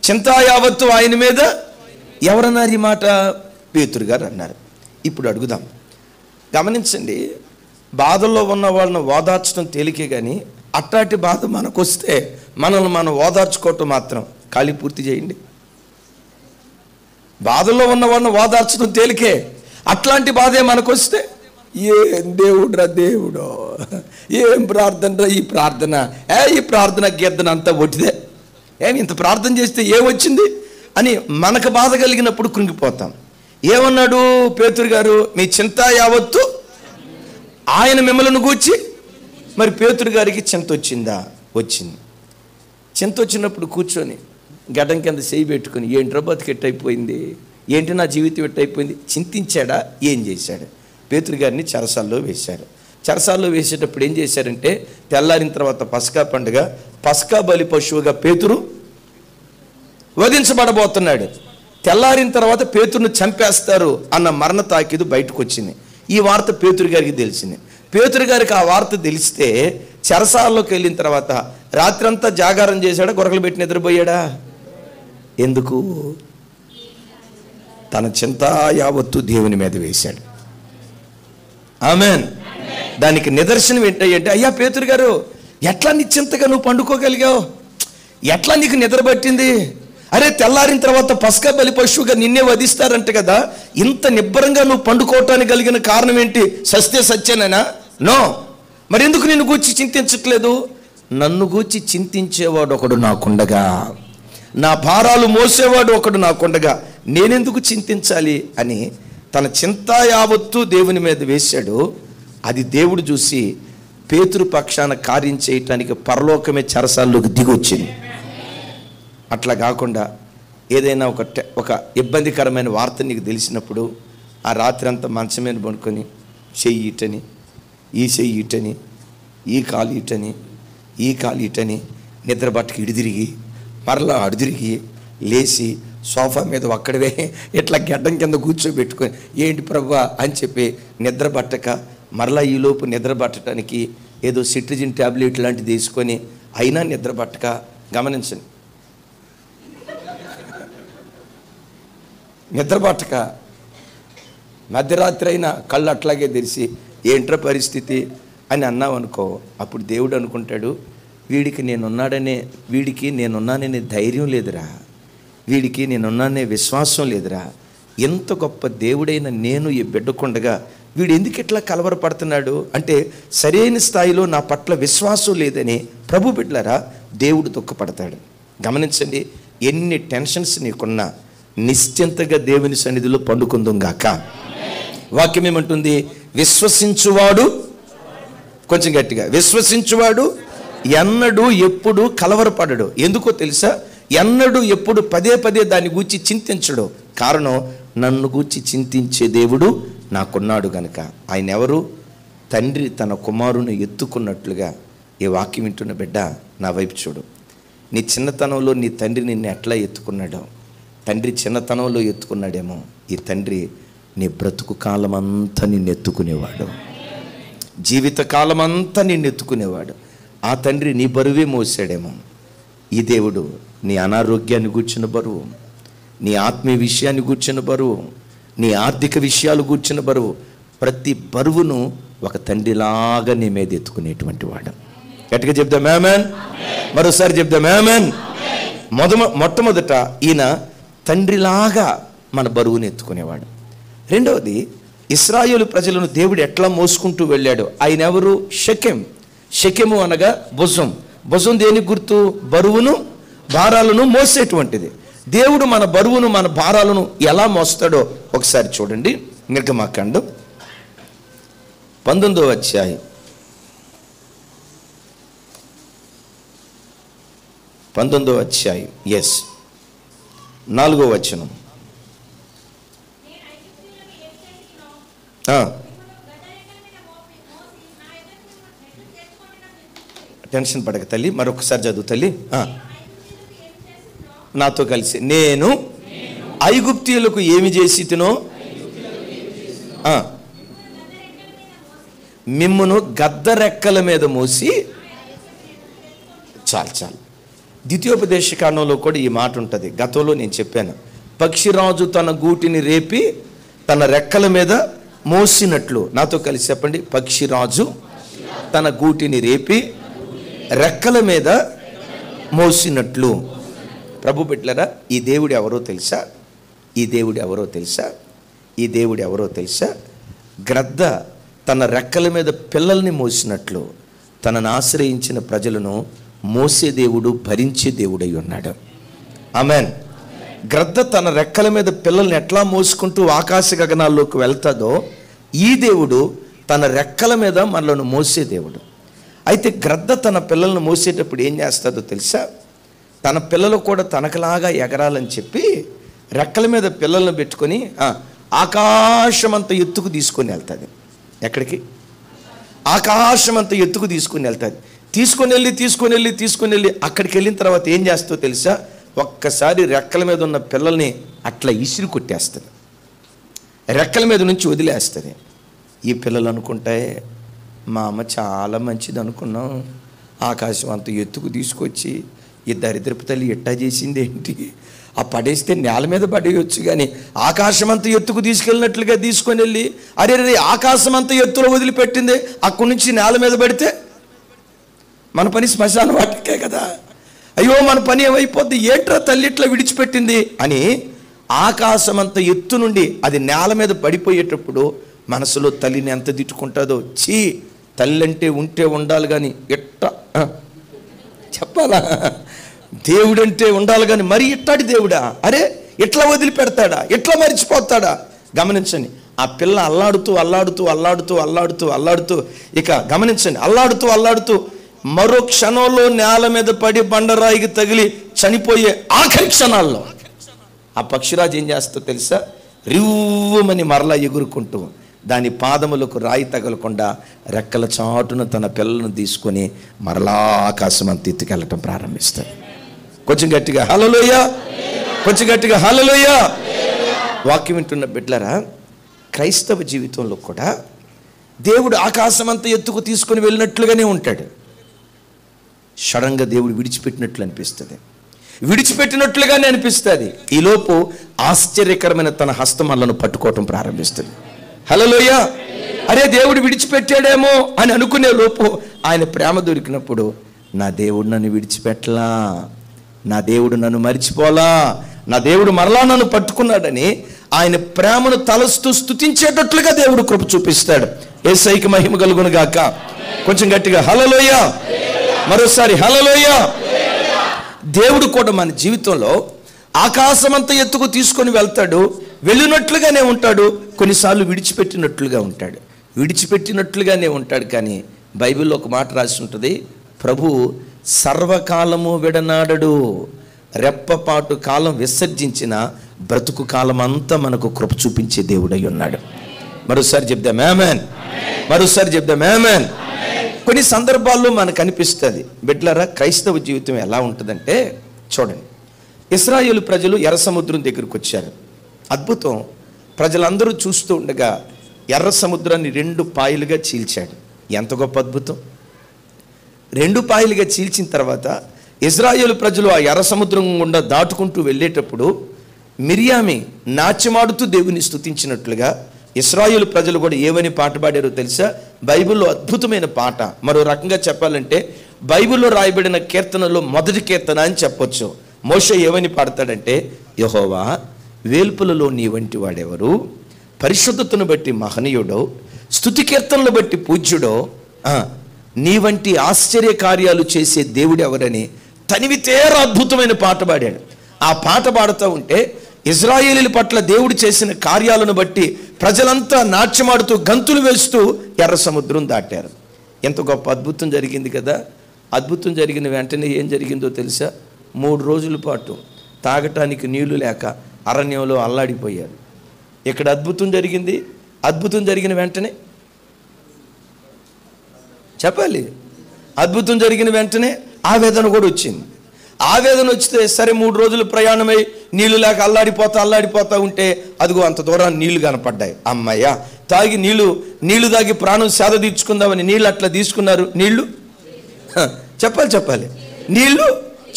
చింతా యావత్తు ఆయన మీద. ఎవరన్నారు ఈ మాట? పేతురు గారు అన్నారు. ఇప్పుడు అడుగుదాం, గమనించండి, బాధల్లో ఉన్న వాళ్ళని ఓదార్చడం తేలికే, కానీ అట్టాటి బాధ మనకు వస్తే మనల్ని మనం ఓదార్చుకోవటం మాత్రం ఖాళీ పూర్తి చేయండి. బాధల్లో ఉన్న వాళ్ళని ఓదార్చడం తేలికే, అట్లాంటి బాధే మనకు వస్తే ఏం దేవుడురా దేవుడో, ఏం ప్రార్థనరా ఈ ప్రార్థన, ఈ ప్రార్థన కీర్తన అంతా ఒట్టిదే, ఏమి ఇంత ప్రార్థన చేస్తే ఏమొచ్చింది అని మనకు బాధ కలిగినప్పుడు కృంగిపోతాం. ఏమన్నాడు పేతురు గారు? మీ చింత యావత్తు ఆయన మిమ్మల్ని గూర్చి. మరి పేతురు గారికి చింత వచ్చిందా? వచ్చింది. చింత వచ్చినప్పుడు కూర్చొని గడ్డం కింద చేయి పెట్టుకుని, ఏంట్రా బతికెట్టయిపోయింది, ఏంటి నా జీవితం ఎట్టయిపోయింది, చింతించాడా? ఏం చేశాడు? పేతురు గారిని చెరసాల్లో వేశారు. చెరసాల్లో వేసేటప్పుడు ఏం చేశారంటే, తెల్లారిన తర్వాత పస్కా పండుగ, పస్కా బలి పశువుగా పేతురు వధించబడబోతున్నాడు. తెల్లారిన తర్వాత పేతురును చంపేస్తారు అన్న మరణ తాకీదు బయటకు వచ్చింది. ఈ వార్త పేతురు గారికి తెలిసింది. పేతురు గారికి ఆ వార్త తెలిస్తే చెరసాల్లోకి వెళ్ళిన తర్వాత రాత్రంతా జాగారం చేశాడా, గొరకలు పెట్టి నిద్రపోయాడా? ఎందుకు? తన చింత యావత్తు దేవుని మీద వేశాడు. ఆమేన్. దానికి నిదర్శనం ఏంటంటే, అయ్యా పేతురు గారు, ఎట్లా నిశ్చింతగా నువ్వు పండుకోగలిగావు, ఎట్లా నీకు నిద్ర పట్టింది? అరే తెల్లారిన తర్వాత పస్కా బలి పశువుగా నిన్నే వధిస్తారంట కదా, ఇంత నిబ్బరంగా నువ్వు పండుకోవటానికి కలిగిన కారణం ఏంటి? సస్తే సత్యనేనా? నో. మరి ఎందుకు నిన్ను గూర్చి చింతించట్లేదు? నన్ను గూర్చి చింతించేవాడు ఒకడు నాకుండగా, నా భారాలు మోసేవాడు ఒకడు నాకుండగా, నేనెందుకు చింతించాలి అని తన చింత యావత్తు దేవుని మీద వేశాడు. అది దేవుడు చూసి పేతురు పక్షాన కార్యం చేయటానికి పరలోకమే చెరసాల్లోకి దిగొచ్చింది. అట్లా కాకుండా ఏదైనా ఒక ఇబ్బందికరమైన వార్త నీకు తెలిసినప్పుడు ఆ రాత్రి అంతా మంచం మీద పడుకొని చెయ్యి ఇటని, ఈ చెయ్యి ఇటని, ఈ కాలు ఇటని, ఈ కాలు ఇటని నిద్ర బట్టకి ఇడిదిరిగి మరలా అడిదిరిగి లేచి సోఫా మీద ఒక్కడవే ఇట్లా గడ్డం కింద కూర్చోబెట్టుకొని, ఏంటి ప్రభువా అని చెప్పి నిద్ర పట్టక, మరలా ఈలోపు నిద్ర పట్టడానికి ఏదో సిట్రిజిన్ ట్యాబ్లెట్ లాంటిది తీసుకొని అయినా నిద్ర పట్టక. గమనించండి, నిద్ర పట్టక మధ్యరాత్రి అయినా కళ్ళు అట్లాగే తెరిచి ఏంట్రా పరిస్థితి అని అన్నావనుకో, అప్పుడు దేవుడు అనుకుంటాడు, వీడికి నేనున్నాననే ధైర్యం లేదురా, వీడికి నేనున్నానే విశ్వాసం లేదురా, ఎంత గొప్ప దేవుడైన నేను ఈ బిడ్డకుండగా వీడు ఎందుకు ఇట్లా కలవరపడుతున్నాడు అంటే సరైన స్థాయిలో నా పట్ల విశ్వాసం లేదని ప్రభు బిడ్డలారా దేవుడు దుఃఖపడతాడు. గమనించండి, ఎన్ని టెన్షన్స్ నీకున్నా నిశ్చింతగా దేవుని సన్నిధిలో పండుకుందాం గాక. వాక్యం ఏమంటుంది? విశ్వసించువాడు, కొంచెం గట్టిగా, విశ్వసించువాడు ఎన్నడూ ఎప్పుడు కలవరపడడు. ఎందుకో తెలుసా? ఎన్నడూ ఎప్పుడు పదే పదే దాని గురించి చింతించడు, కారణం, నన్ను గూర్చి చింతించే దేవుడు నాకున్నాడు గనుక. ఆయన ఎవరు? తండ్రి తన కుమారుని ఎత్తుకున్నట్లుగా. ఈ వాక్యం వింటున్న బిడ్డ, నా వైపు చూడు. నీ చిన్నతనంలో నీ తండ్రి నిన్ను ఎట్లా ఎత్తుకున్నాడో, తండ్రి చిన్నతనంలో ఎత్తుకున్నాడేమో, ఈ తండ్రి నీ బ్రతుకు కాలం అంతా నిన్ను ఎత్తుకునేవాడు, జీవితకాలం అంతా నిన్ను ఎత్తుకునేవాడు. ఆ తండ్రి నీ బరువే మోసాడేమో. ఈ దేవుడు నీ అనారోగ్యాన్ని గూర్చిన బరువు, నీ ఆత్మీయ విషయాన్ని గూర్చిన బరువు, నీ ఆర్థిక విషయాలు గూర్చిన బరువు, ప్రతి బరువును ఒక తండ్రిలాగా నీ మీద ఎత్తుకునేటువంటి వాడు. గట్టిగా చెప్దాం ఆమేన్. మరోసారి చెప్దాం ఆమేన్. మొట్టమొదట ఈయన తండ్రిలాగా మన బరువుని ఎత్తుకునేవాడు. రెండవది, ఇశ్రాయేలు ప్రజలను దేవుడు ఎట్లా మోసుకుంటూ వెళ్ళాడు. ఆయన ఎవరు? షెకెం. షెకెము అనగా భుజం. భుజం దేనికి గుర్తు? బరువును భారాలను మోసేటువంటిది. దేవుడు మన బరువును మన భారాలను ఎలా మోస్తాడో ఒకసారి చూడండి. నిర్గమాకాండం 19వ అధ్యాయం 4వ వచనం. టెన్షన్ పడక తల్లి, మరొకసారి చదువు తల్లి. నాతో కలిసి, నేను ఐగుప్తీయులకు ఏమి చేసితినో మిమ్మును గద్దరెక్కల మీద మోసి. చాలు. ద్వితీయోపదేశకాండంలో కూడా ఈ మాట ఉంటుంది. గతంలో నేను చెప్పాను, పక్షిరాజు తన గూటిని రేపి తన రెక్కల మీద మోసినట్లు. నాతో కలిసి చెప్పండి, పక్షిరాజు తన గూటిని రేపి రెక్కల మీద మోసినట్లు. ప్రభు బిడ్డలారా, ఈ దేవుడు ఎవరో తెలుసా? ఈ దేవుడు ఎవరో తెలుసా? ఈ దేవుడు ఎవరో తెలుసా? గ్రద్ద తన రెక్కల మీద పిల్లల్ని మోసినట్లు తనను ఆశ్రయించిన ప్రజలను మోసే దేవుడు, భరించే దేవుడై ఉన్నాడు. ఆమేన్. గ్రద్ద తన రెక్కల మీద పిల్లల్ని ఎట్లా మోసుకుంటూ ఆకాశ గగనాల్లోకి వెళ్తాదో, ఈ దేవుడు తన రెక్కల మీద మనలను మోసే దేవుడు. అయితే గ్రద్ద తన పిల్లలను మోసేటప్పుడు ఏం చేస్తుందో తెలుసా? తన పిల్లలు కూడా తనకులాగా ఎగరాలని చెప్పి రెక్కల మీద పిల్లలను పెట్టుకొని ఆకాశమంత ఎత్తుకు తీసుకొని వెళ్తుంది. ఎక్కడికి? ఆకాశమంత ఎత్తుకు తీసుకొని వెళ్తుంది. తీసుకొని వెళ్ళి అక్కడికి వెళ్ళిన తర్వాత ఏం చేస్తుందో తెలుసా? ఒక్కసారి రెక్కల మీద ఉన్న పిల్లల్ని అట్లా ఇసిరి కొట్టేస్తుంది, రెక్కల మీద నుంచి వదిలేస్తుంది. ఈ పిల్లలు అనుకుంటాయి, మా అమ్మ చాలా మంచిది అనుకున్నాం, ఆకాశం అంత ఎత్తుకు తీసుకొచ్చి ఈ దరిద్రపు తల్లి ఎట్టా చేసింది ఏంటి, ఆ పడేస్తే నేల మీద పడేయచ్చు, కానీ ఆకాశం అంత ఎత్తుకు తీసుకెళ్ళినట్లుగా తీసుకొని వెళ్ళి అరే ఆకాశం అంత ఎత్తులో వదిలిపెట్టింది, అక్కడి నుంచి నేల మీద పడితే మన పని శ్మశాన వాటికే కదా, అయ్యో మన పని ఏమైపోద్ది, ఏంట్రా తల్లి ఇట్లా విడిచిపెట్టింది అని ఆకాశం అంత ఎత్తు నుండి అది నేల మీద పడిపోయేటప్పుడు మనసులో తల్లిని ఎంత తిట్టుకుంటుందో. చీ, తల్లి అంటే ఉంటే ఉండాలి కానీ ఎట్టా చెప్పాలా, దేవుడంటే ఉండాలి కానీ మరి ఇట్టాడి దేవుడా, అరే ఎట్లా వదిలిపెడతాడా, ఎట్లా మరిచిపోతాడా? గమనించండి, ఆ పిల్ల అల్లాడుతూ ఇక గమనించండి, అల్లాడుతూ మరో క్షణంలో నేల మీద పడి బండరాయికి తగిలి చనిపోయే ఆఖరి క్షణాల్లో ఆ పక్షిరాజు ఏం చేస్తో తెలుసా? రివ్వుమని మరలా ఎగురుకుంటూ దాని పాదములకు రాయి తగలకుండా రెక్కల చాటును తన పిల్లలను తీసుకొని మరలా ఆకాశం అంత ఎత్తుకెళ్ళటం ప్రారంభిస్తాడు. కొంచెం గట్టిగా హల్లెలూయా, కొంచెం గట్టిగా హల్లెలూయా. వాక్యం వింటున్న బిడ్డలారా, క్రైస్తవ జీవితంలో కూడా దేవుడు ఆకాశం అంత ఎత్తుకు తీసుకొని వెళ్ళినట్లుగానే ఉంటాడు. సడన్గా దేవుడు విడిచిపెట్టినట్లుగానే అనిపిస్తుంది. ఈలోపు ఆశ్చర్యకరమైన తన హస్తమల్లను పట్టుకోవటం ప్రారంభిస్తుంది. హల్లెలూయా. అరే దేవుడు విడిచిపెట్టాడేమో అని అనుకునే లోపు ఆయన ప్రేమ దొరికినప్పుడు, నా దేవుడు నన్ను విడిచిపెట్టలా, నా దేవుడు నన్ను మరిచిపోలా, నా దేవుడు మరలా నన్ను పట్టుకున్నాడని ఆయన ప్రేమను తలస్తూ స్తుతించేటట్లుగా దేవుడు కృప చూపిస్తాడు. యేసయ్యకి మహిమ కలుగును గాక. కొంచెం గట్టిగా హల్లెలూయా, మరోసారి హల్లెలూయా. దేవుడు కూడా మన జీవితంలో ఆకాశమంత ఎత్తుకు తీసుకొని వెళ్తాడు, వెళ్ళినట్లుగానే ఉంటాడు, కొన్నిసార్లు విడిచిపెట్టినట్లుగానే ఉంటాడు. కానీ బైబిల్లో ఒక మాట రాసి ఉంటుంది, ప్రభు సర్వకాలము విడనాడడు, రెప్పపాటు కాలం విసర్జించిన బ్రతుకు కాలం అంతా మనకు కృప చూపించే దేవుడై ఉన్నాడు. మరోసారి చెప్దాం ఆమేన్. మరోసారి చెప్దాం ఆమేన్. కొన్ని సందర్భాల్లో మనకు అనిపిస్తుంది బిడ్డలారా, క్రైస్తవ జీవితం ఎలా ఉంటుందంటే, చూడండి, ఇశ్రాయేలు ప్రజలు ఎర్ర సముద్రం దగ్గరికి వచ్చారు. అద్భుతం. ప్రజలందరూ చూస్తూ ఉండగా ఎర్ర సముద్రాన్ని 2 పాయలుగా చీల్చాడు. ఎంత గొప్ప అద్భుతం! 2 పాయలుగా చీల్చిన తర్వాత ఇశ్రాయేలు ప్రజలు ఆ ఎర్ర సముద్రం గుండా దాటుకుంటూ వెళ్ళేటప్పుడు మిరియామి నాట్యమాడుతూ దేవుని స్తుతించినట్లుగా ఇశ్రాయేలు ప్రజలు కూడా ఏమని పాట పాడారో తెలుసా? బైబిల్లో అద్భుతమైన పాట. మరో రకంగా చెప్పాలంటే బైబిల్లో రాయబడిన కీర్తనలో మొదటి కీర్తన అని చెప్పొచ్చు. మోషే ఏమని పాడతాడంటే, యెహోవా వేల్పులలో నీ వంటి వాడెవరు, పరిశుద్ధతను బట్టి మహనీయుడో, స్తుతి కీర్తనలు బట్టి పూజ్యుడో, నీ వంటి ఆశ్చర్య కార్యాలు చేసే దేవుడు ఎవరని తనివితేర అద్భుతమైన పాట పాడాడు. ఆ పాట పాడుతూ ఉంటే ఇశ్రాయేలీల పట్ల దేవుడు చేసిన కార్యాలను బట్టి ప్రజలంతా నాట్యమాడుతూ గంతులు వేస్తూ ఎర్ర సముద్రం దాటారు. ఎంత గొప్ప అద్భుతం జరిగింది కదా! అద్భుతం జరిగిన వెంటనే ఏం జరిగిందో తెలుసా? 3 రోజుల పాటు తాగటానికి నీళ్లు లేక అరణ్యంలో అల్లాడిపోయారు. ఇక్కడ అద్భుతం జరిగింది. అద్భుతం జరిగిన వెంటనే చెప్పాలి, అద్భుతం జరిగిన వెంటనే ఆవేదన కూడా వచ్చింది. ఆవేదన వచ్చితే సరే 3 రోజులు ప్రయాణమై నీళ్లు లేక అల్లాడిపోతా ఉంటే అదిగో అంత దూరాన్ని నీళ్లు కనపడ్డాయి. అమ్మయ్య, తాగి నీళ్లు తాగి ప్రాణం సేద తీర్చుకుందామని నీళ్ళు అట్లా తీసుకున్నారు. నీళ్లు చెప్పాలి నీళ్లు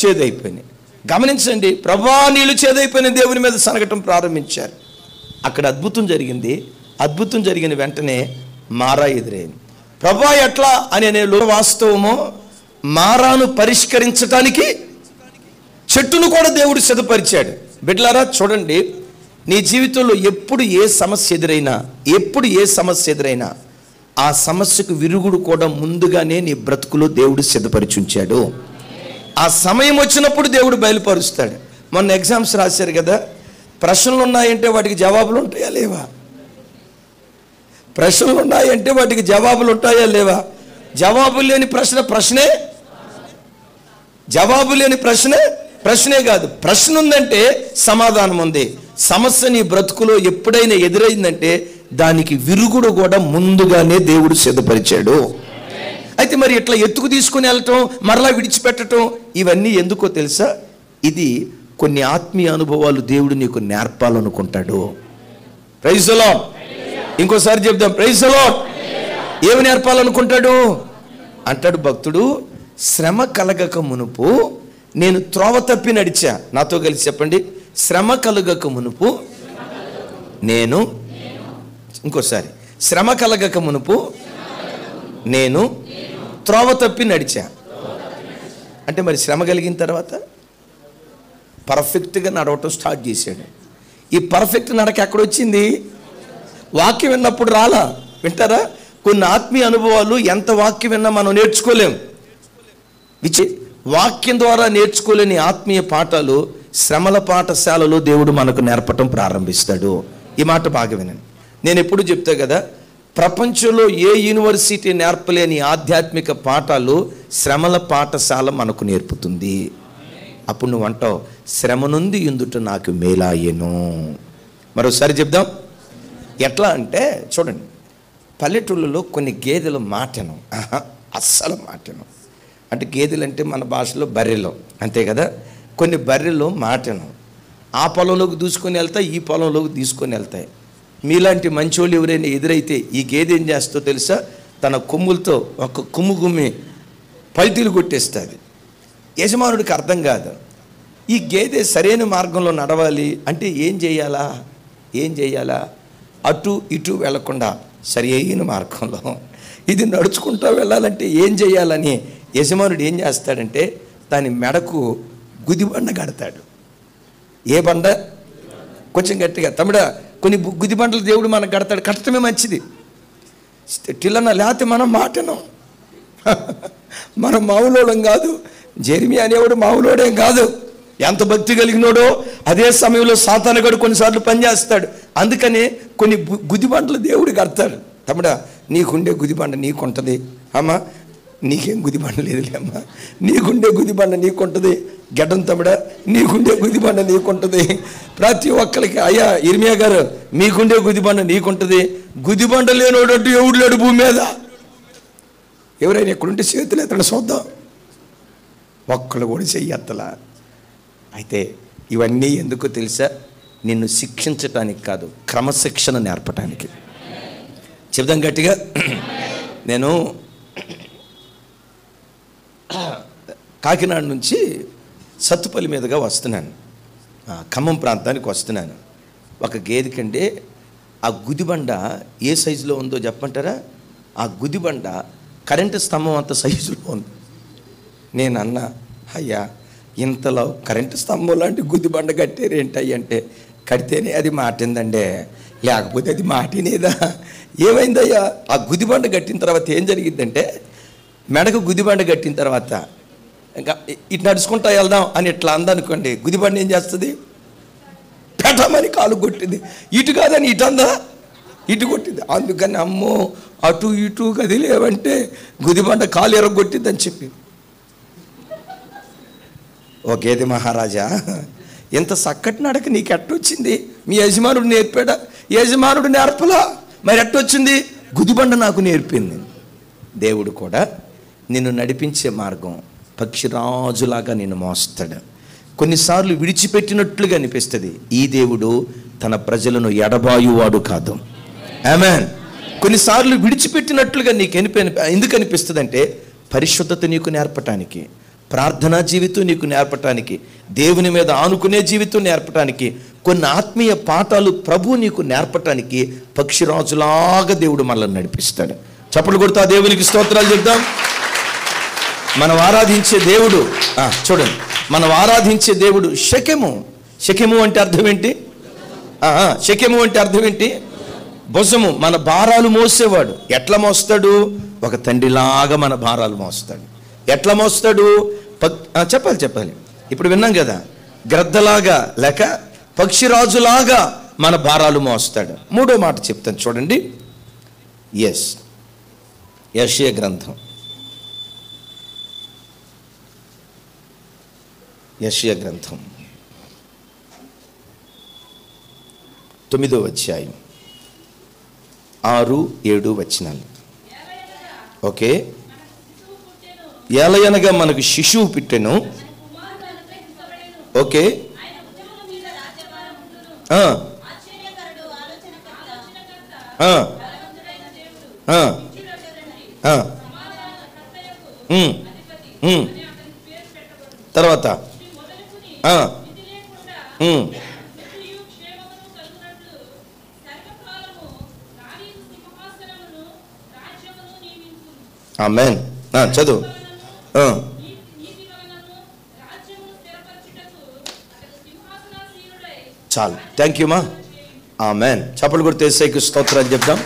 చేదైపోయినాయి. గమనించండి, ప్రభువా నీళ్లు చేదైపోయిన దేవుని మీద సనగటం ప్రారంభించారు. అక్కడ అద్భుతం జరిగింది. అద్భుతం జరిగిన వెంటనే మారా ఎదురైంది. ప్రభువా ఎట్లా అనే వాస్తవమో మారాను పరిష్కరించడానికి చెట్టును కూడా దేవుడు సిద్ధపరిచాడు. బిడ్డలారా చూడండి, నీ జీవితంలో ఎప్పుడు ఏ సమస్య ఎదురైనా ఆ సమస్యకు విరుగుడు కూడా ముందుగానే నీ బ్రతుకులో దేవుడు సిద్ధపరిచి ఉంచాడు. ఆ సమయం వచ్చినప్పుడు దేవుడు బయలుపరుస్తాడు. మొన్న ఎగ్జామ్స్ రాశారు కదా, ప్రశ్నలు ఉన్నాయంటే వాటికి జవాబులు ఉంటాయా లేవా? ప్రశ్నలు ఉన్నాయంటే వాటికి జవాబులు ఉంటాయా లేవా? జవాబు లేని ప్రశ్నే. జవాబు లేని ప్రశ్నే కాదు. ప్రశ్న ఉందంటే సమాధానం ఉంది. సమస్య నీ బ్రతుకులో ఎప్పుడైనా ఎదురైందంటే దానికి విరుగుడు కూడా ముందుగానే దేవుడు సిద్ధపరిచాడు. అయితే మరి ఇట్లా ఎత్తుకు తీసుకుని వెళ్ళటం, మరలా విడిచిపెట్టడం, ఇవన్నీ ఎందుకో తెలుసా? ఇది కొన్ని ఆత్మీయ అనుభవాలు దేవుడు నీకు నేర్పాలనుకుంటాడు. Praise the lord. ఇంకోసారి చెప్దాం, ప్రైజ్ ది లార్డ్. ఏమి నేర్పాలనుకుంటాడు అంటాడు భక్తుడు, శ్రమ కలగక మునుపు నేను త్రోవ తప్పి నడిచా. నాతో కలిసి చెప్పండి, శ్రమ కలగక మునుపు నేను, ఇంకోసారి, శ్రమ కలగక మునుపు నేను త్రోవ తప్పి నడిచా. అంటే మరి శ్రమ కలిగిన తర్వాత పర్ఫెక్ట్గా నడవటం స్టార్ట్ చేశాడు. ఈ పర్ఫెక్ట్ నడక ఎక్కడొచ్చింది? వాక్యం విన్నప్పుడు రాలా. వింటారా? కొన్ని ఆత్మీయ అనుభవాలు ఎంత వాక్యం విన్నా మనం నేర్చుకోలేం. వాక్యం ద్వారా నేర్చుకోలేని ఆత్మీయ పాఠాలు శ్రమల పాఠశాలలో దేవుడు మనకు నేర్పటం ప్రారంభిస్తాడు. ఈ మాట బాగా వినండి. నేను ఎప్పుడు చెప్తా కదా, ప్రపంచంలో ఏ యూనివర్సిటీ నేర్పలేని ఆధ్యాత్మిక పాఠాలు శ్రమల పాఠశాల మనకు నేర్పుతుంది. అప్పుడు నువ్వు అంటావు, శ్రమ నుండి ఇందుట నాకు మేలాయెను. మరోసారి చెప్దాం. ఎట్లా అంటే చూడండి, పల్లెటూళ్ళలో కొన్ని గేదెలు మాటను, అస్సలు మాటను. అంటే గేదెలు అంటే మన భాషలో బర్రెలు, అంతే కదా. కొన్ని బర్రెలు మాటను ఆ పొలంలోకి దూసుకొని వెళ్తాయి, ఈ పొలంలోకి తీసుకొని వెళ్తాయి. మీలాంటి మంచోళ్ళు ఎవరైనా ఎదురైతే ఈ గేదె ఏం చేస్తో తెలుసా? తన కొమ్ములతో ఒక కొమ్ము గుమ్మి పల్టీలు కొట్టేస్తుంది. యజమానుడికి అర్థం కాదు. ఈ గేదె సరైన మార్గంలో నడవాలి అంటే ఏం చేయాలా? అటు ఇటు వెళ్లకుండా సరి అయిన మార్గంలో ఇది నడుచుకుంటూ వెళ్ళాలంటే ఏం చేయాలని యజమానుడు ఏం చేస్తాడంటే దాని మెడకు గుదిబండ కడతాడు. ఏ బండ? కొంచెం గట్టిగా తమ్ముడా, కొన్ని గుదిబండలు దేవుడు మనకు కడతాడు. కట్టడమే మంచిది. టిల్లన లేకపోతే మనం మాటను, మనం మామూలోడం కాదు. జెర్మియా అనేవాడు మామూలోడేం కాదు. ఎంత భక్తి కలిగినోడో అదే సమయంలో సాతానుగాడు కొన్నిసార్లు పనిచేస్తాడు. అందుకనే కొన్ని గుదిబండలు దేవుడు కడతాడు. తమ్ముడా, నీకుండే గుదిబండ నీకుంటుంది. అమ్మా, నీకేం గుదిబండ లేదులే అమ్మా, నీకుండే గుదిబండ నీకుంటుంది. గడ్డం తమ్ముడా, నీకుండే గుదిబండ నీకుంటుంది. ప్రతి ఒక్కరికి అయ్యా ఇర్మియా గారు మీకుండే గుదిబండ నీకుంటుంది. గుదిబండ లేనోడంటూ ఎవడు లేడు భూమి మీద. ఎవరైనా ఎక్కడుంటే చేతులు ఎత్తడం చూద్దాం. ఒక్కళ్ళు కూడా చెయ్యత్తలా. అయితే ఇవన్నీ ఎందుకో తెలుసా? నిన్ను శిక్షించటానికి కాదు, క్రమశిక్షణ నేర్పటానికి. చెప్దాం గట్టిగా. నేను కాకినాడ నుంచి సత్తుపల్లి మీదుగా వస్తున్నాను, ఖమ్మం ప్రాంతానికి వస్తున్నాను. ఒక గేదె కంటే ఆ గుదిబండ ఏ సైజులో ఉందో చెప్పంటారా? ఆ గుదిబండ కరెంటు స్తంభం అంత సైజులో ఉంది. నేను అన్నా, అయ్యా ఇంతలో కరెంటు స్తంభం లాంటి గుదిబండ కట్టారేంటయ్య అంటే, కడితేనే అది మాటిందండే, లేకపోతే అది మాటినేదా. ఏమైందయ్యా? ఆ గుదిబండ కట్టిన తర్వాత ఏం జరిగిద్దంటే, మెడకు గుదిబండ కట్టిన తర్వాత ఇంకా ఇటు నడుచుకుంటా వెళ్దాం అని ఇట్లా అందనుకోండి, గుదిబండ ఏం చేస్తుంది? పెట్టమని కాలు కొట్టింది. ఇటు కాదని ఇటు అందా, ఇటు కొట్టింది. అందుకని అమ్మో అటు ఇటు కదిలేవంటే గుదిబండ కాలు ఎరగొట్టిందని చెప్పి, ఓ గేదె మహారాజా, ఎంత చక్కటి నడక నీకు ఎట్టొచ్చింది? మీ యజమానుడు నేర్పాడా? యజమానుడు నేర్పలా, మరి ఎట్టొచ్చింది? గుదిబండ నాకు నేర్పింది. దేవుడు కూడా నిన్ను నడిపించే మార్గం పక్షిరాజులాగా నిన్ను మోస్తాడు. కొన్నిసార్లు విడిచిపెట్టినట్లుగా అనిపిస్తుంది. ఈ దేవుడు తన ప్రజలను ఎడబాయువాడు కాదు. ఆమేన్. కొన్నిసార్లు విడిచిపెట్టినట్లుగా నీకు ఎందుకు అనిపిస్తుంది అంటే, పరిశుద్ధత నీకు నేర్పటానికి, ప్రార్థనా జీవితం నీకు నేర్పటానికి, దేవుని మీద ఆనుకునే జీవితం నేర్పటానికి, కొన్ని ఆత్మీయ పాఠాలు ప్రభు నీకు నేర్పటానికి పక్షిరాజులాగా దేవుడు మనల్ని నడిపిస్తాడు. చప్పట్లు కొడుతా దేవునికి స్తోత్రాలు చెప్దాం. మనం ఆరాధించే దేవుడు చూడండి, మనం ఆరాధించే దేవుడు షెకెము. షెకెము అంటే అర్థం ఏంటి? షెకెము అంటే అర్థం ఏంటి? భుజము. మన భారాలు మోసేవాడు. ఎట్లా మోస్తాడు? ఒక తండ్రిలాగా మన భారాలు మోస్తాడు. ఎట్లా మోస్తాడు? చెప్పాలి. ఇప్పుడు విన్నాం కదా, గ్రద్దలాగా లేక పక్షిరాజులాగా మన భారాలు మోస్తాడు. మూడో మాట చెప్తాను చూడండి. యెషయా గ్రంథం, యెషయా గ్రంథం 9వ అధ్యాయం 6-7 వచనాలు. ఓకే. ఏలయనగా మనకు శిశువు పుట్టెను. ఓకే. తర్వాత ఆమేన్. చదువు. చాలు. థ్యాంక్ యూ మా. ఆమేన్. చప్పట్లు కొడితే యేసయ్యకు స్తోత్రాలు చెప్దాం.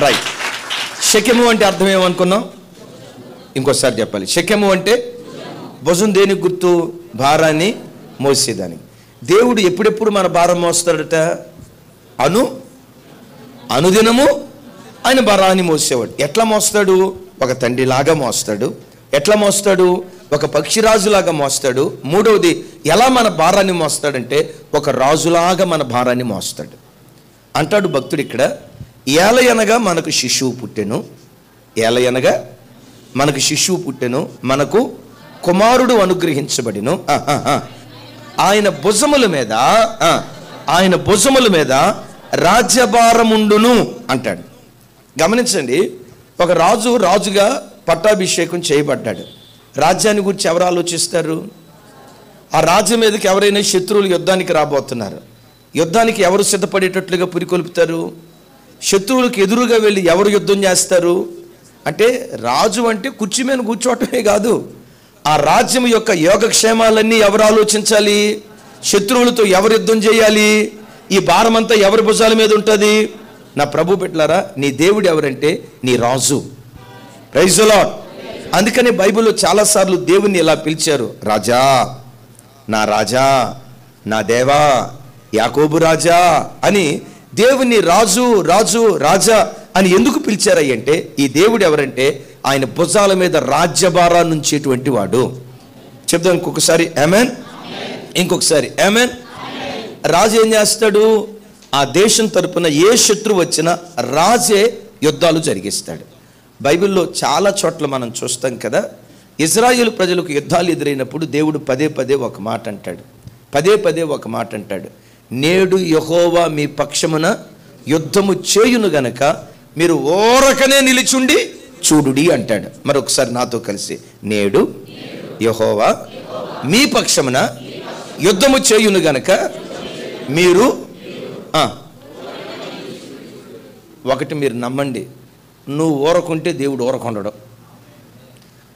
రైట్. షెకెము అంటే అర్థం ఏమనుకున్నాం? ఇంకోసారి చెప్పాలి. షెకెము అంటే భుజం. దేనికి గుర్తు? భారాన్ని మోసేదానికి. దేవుడు ఎప్పుడెప్పుడు మన భారం మోస్తాడట? అనుదినము ఆయన భారాన్ని మోసేవాడు. ఎట్లా మోస్తాడు? ఒక తండ్రిలాగా మోస్తాడు. ఎట్లా మోస్తాడు? ఒక పక్షిరాజులాగా మోస్తాడు. మూడవది, ఎలా మన భారాన్ని మోస్తాడంటే ఒక రాజులాగా మన భారాన్ని మోస్తాడు అంటాడు భక్తుడు ఇక్కడ. ఏలయనగా మనకు శిశువు పుట్టెను. ఏలయనగా మనకు శిశువు పుట్టెను, మనకు కుమారుడు అనుగ్రహించబడిను. ఆయన భుజముల మీద రాజ్యభారముండును అంటాడు. గమనించండి, ఒక రాజుగా పట్టాభిషేకం చేయబడ్డాడు. రాజ్యాన్ని గురించి ఎవరు ఆలోచిస్తారు? ఆ రాజ్యం మీదకి ఎవరైనా శత్రువులు యుద్ధానికి రాబోతున్నారు. యుద్ధానికి ఎవరు సిద్ధపడేటట్లుగా పురికొల్పుతారు? శత్రువులకు ఎదురుగా వెళ్ళి ఎవరు యుద్ధం చేస్తారు? అంటే రాజు అంటే కుర్చీ మీద కూర్చోవటమే కాదు, ఆ రాజ్యం యొక్క యోగక్షేమాలన్నీ ఎవరు ఆలోచించాలి? శత్రువులతో ఎవరు యుద్ధం చేయాలి? ఈ భారం అంతా ఎవరి భుజాల మీద ఉంటుంది? నా ప్రభు బిడ్డలారా, నీ దేవుడు ఎవరంటే నీ రాజు. Praise the lord. అందుకని బైబిల్లో చాలాసార్లు దేవుణ్ణి ఇలా పిలిచారు, రాజా, నా దేవా, యాకోబు రాజా అని. దేవుణ్ణి రాజు రాజా అని ఎందుకు పిలిచారయ్య అంటే, ఈ దేవుడు ఎవరంటే ఆయన భుజాల మీద రాజ్యభారాన్ని ఉంచేటువంటి వాడు. చెప్దాం ఇంకొకసారి. ఆమేన్. ఇంకొకసారి ఆమేన్. రాజు ఏం చేస్తాడు? ఆ దేశం తరపున ఏ శత్రువు వచ్చినా రాజే యుద్ధాలు జరిగిస్తాడు. బైబిల్లో చాలా చోట్ల మనం చూస్తాం కదా, ఇజ్రాయేలు ప్రజలకు యుద్ధాలు ఎదురైనప్పుడు దేవుడు పదే పదే ఒక మాట అంటాడు. నేడు యెహోవా మీ పక్షమున యుద్ధము చేయును గనక మీరు ఓరకనే నిలిచుండి చూడుడి అంటాడు. మరొకసారి నాతో కలిసి, నేడు యెహోవా మీ పక్షమున యుద్ధము చేయును గనక మీరు ఒకటి మీరు నమ్మండి, నువ్వు ఊరకుంటే దేవుడు ఊరకుండడం,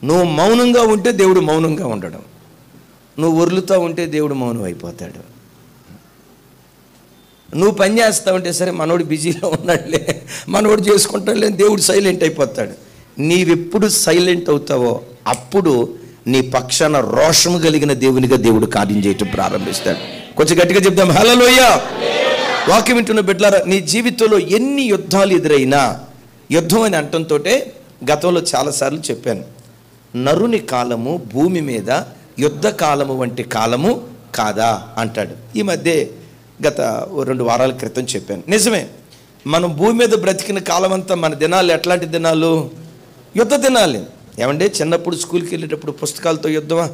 నువ్వు మౌనంగా ఉంటే దేవుడు మౌనంగా ఉండడం, నువ్వు ఒర్లుతూ ఉంటే దేవుడు మౌనం అయిపోతాడు. నువ్వు పని చేస్తా ఉంటే సరే మనోడు బిజీలో ఉన్నాడులే, మనోడు చేసుకుంటాడులే, దేవుడు సైలెంట్ అయిపోతాడు. నీవెప్పుడు సైలెంట్ అవుతావో అప్పుడు నీ పక్షాన రోషము కలిగిన దేవునిగా దేవుడు కార్యం చేయటం ప్రారంభిస్తాడు. కొంచెం గట్టిగా చెప్దాం హల్లెలూయా. వాక్యం వింటున్న బిడ్డలారా, నీ జీవితంలో ఎన్ని యుద్ధాలు ఎదురైనా, యుద్ధం అని అంటంతో గతంలో చాలాసార్లు చెప్పాను, నరుని కాలము భూమి మీద యుద్ధ కాలము వంటి కాలము కాదా అంటాడు. ఈ మధ్య గత 2 వారాల క్రితం చెప్పాను. నిజమే, మనం భూమి మీద బ్రతికిన కాలం అంతా మన దినాలు ఎట్లాంటి దినాలు? యుద్ధ దినాలు. ఏమంటే చిన్నప్పుడు స్కూల్కి వెళ్ళేటప్పుడు పుస్తకాలతో యుద్ధమా?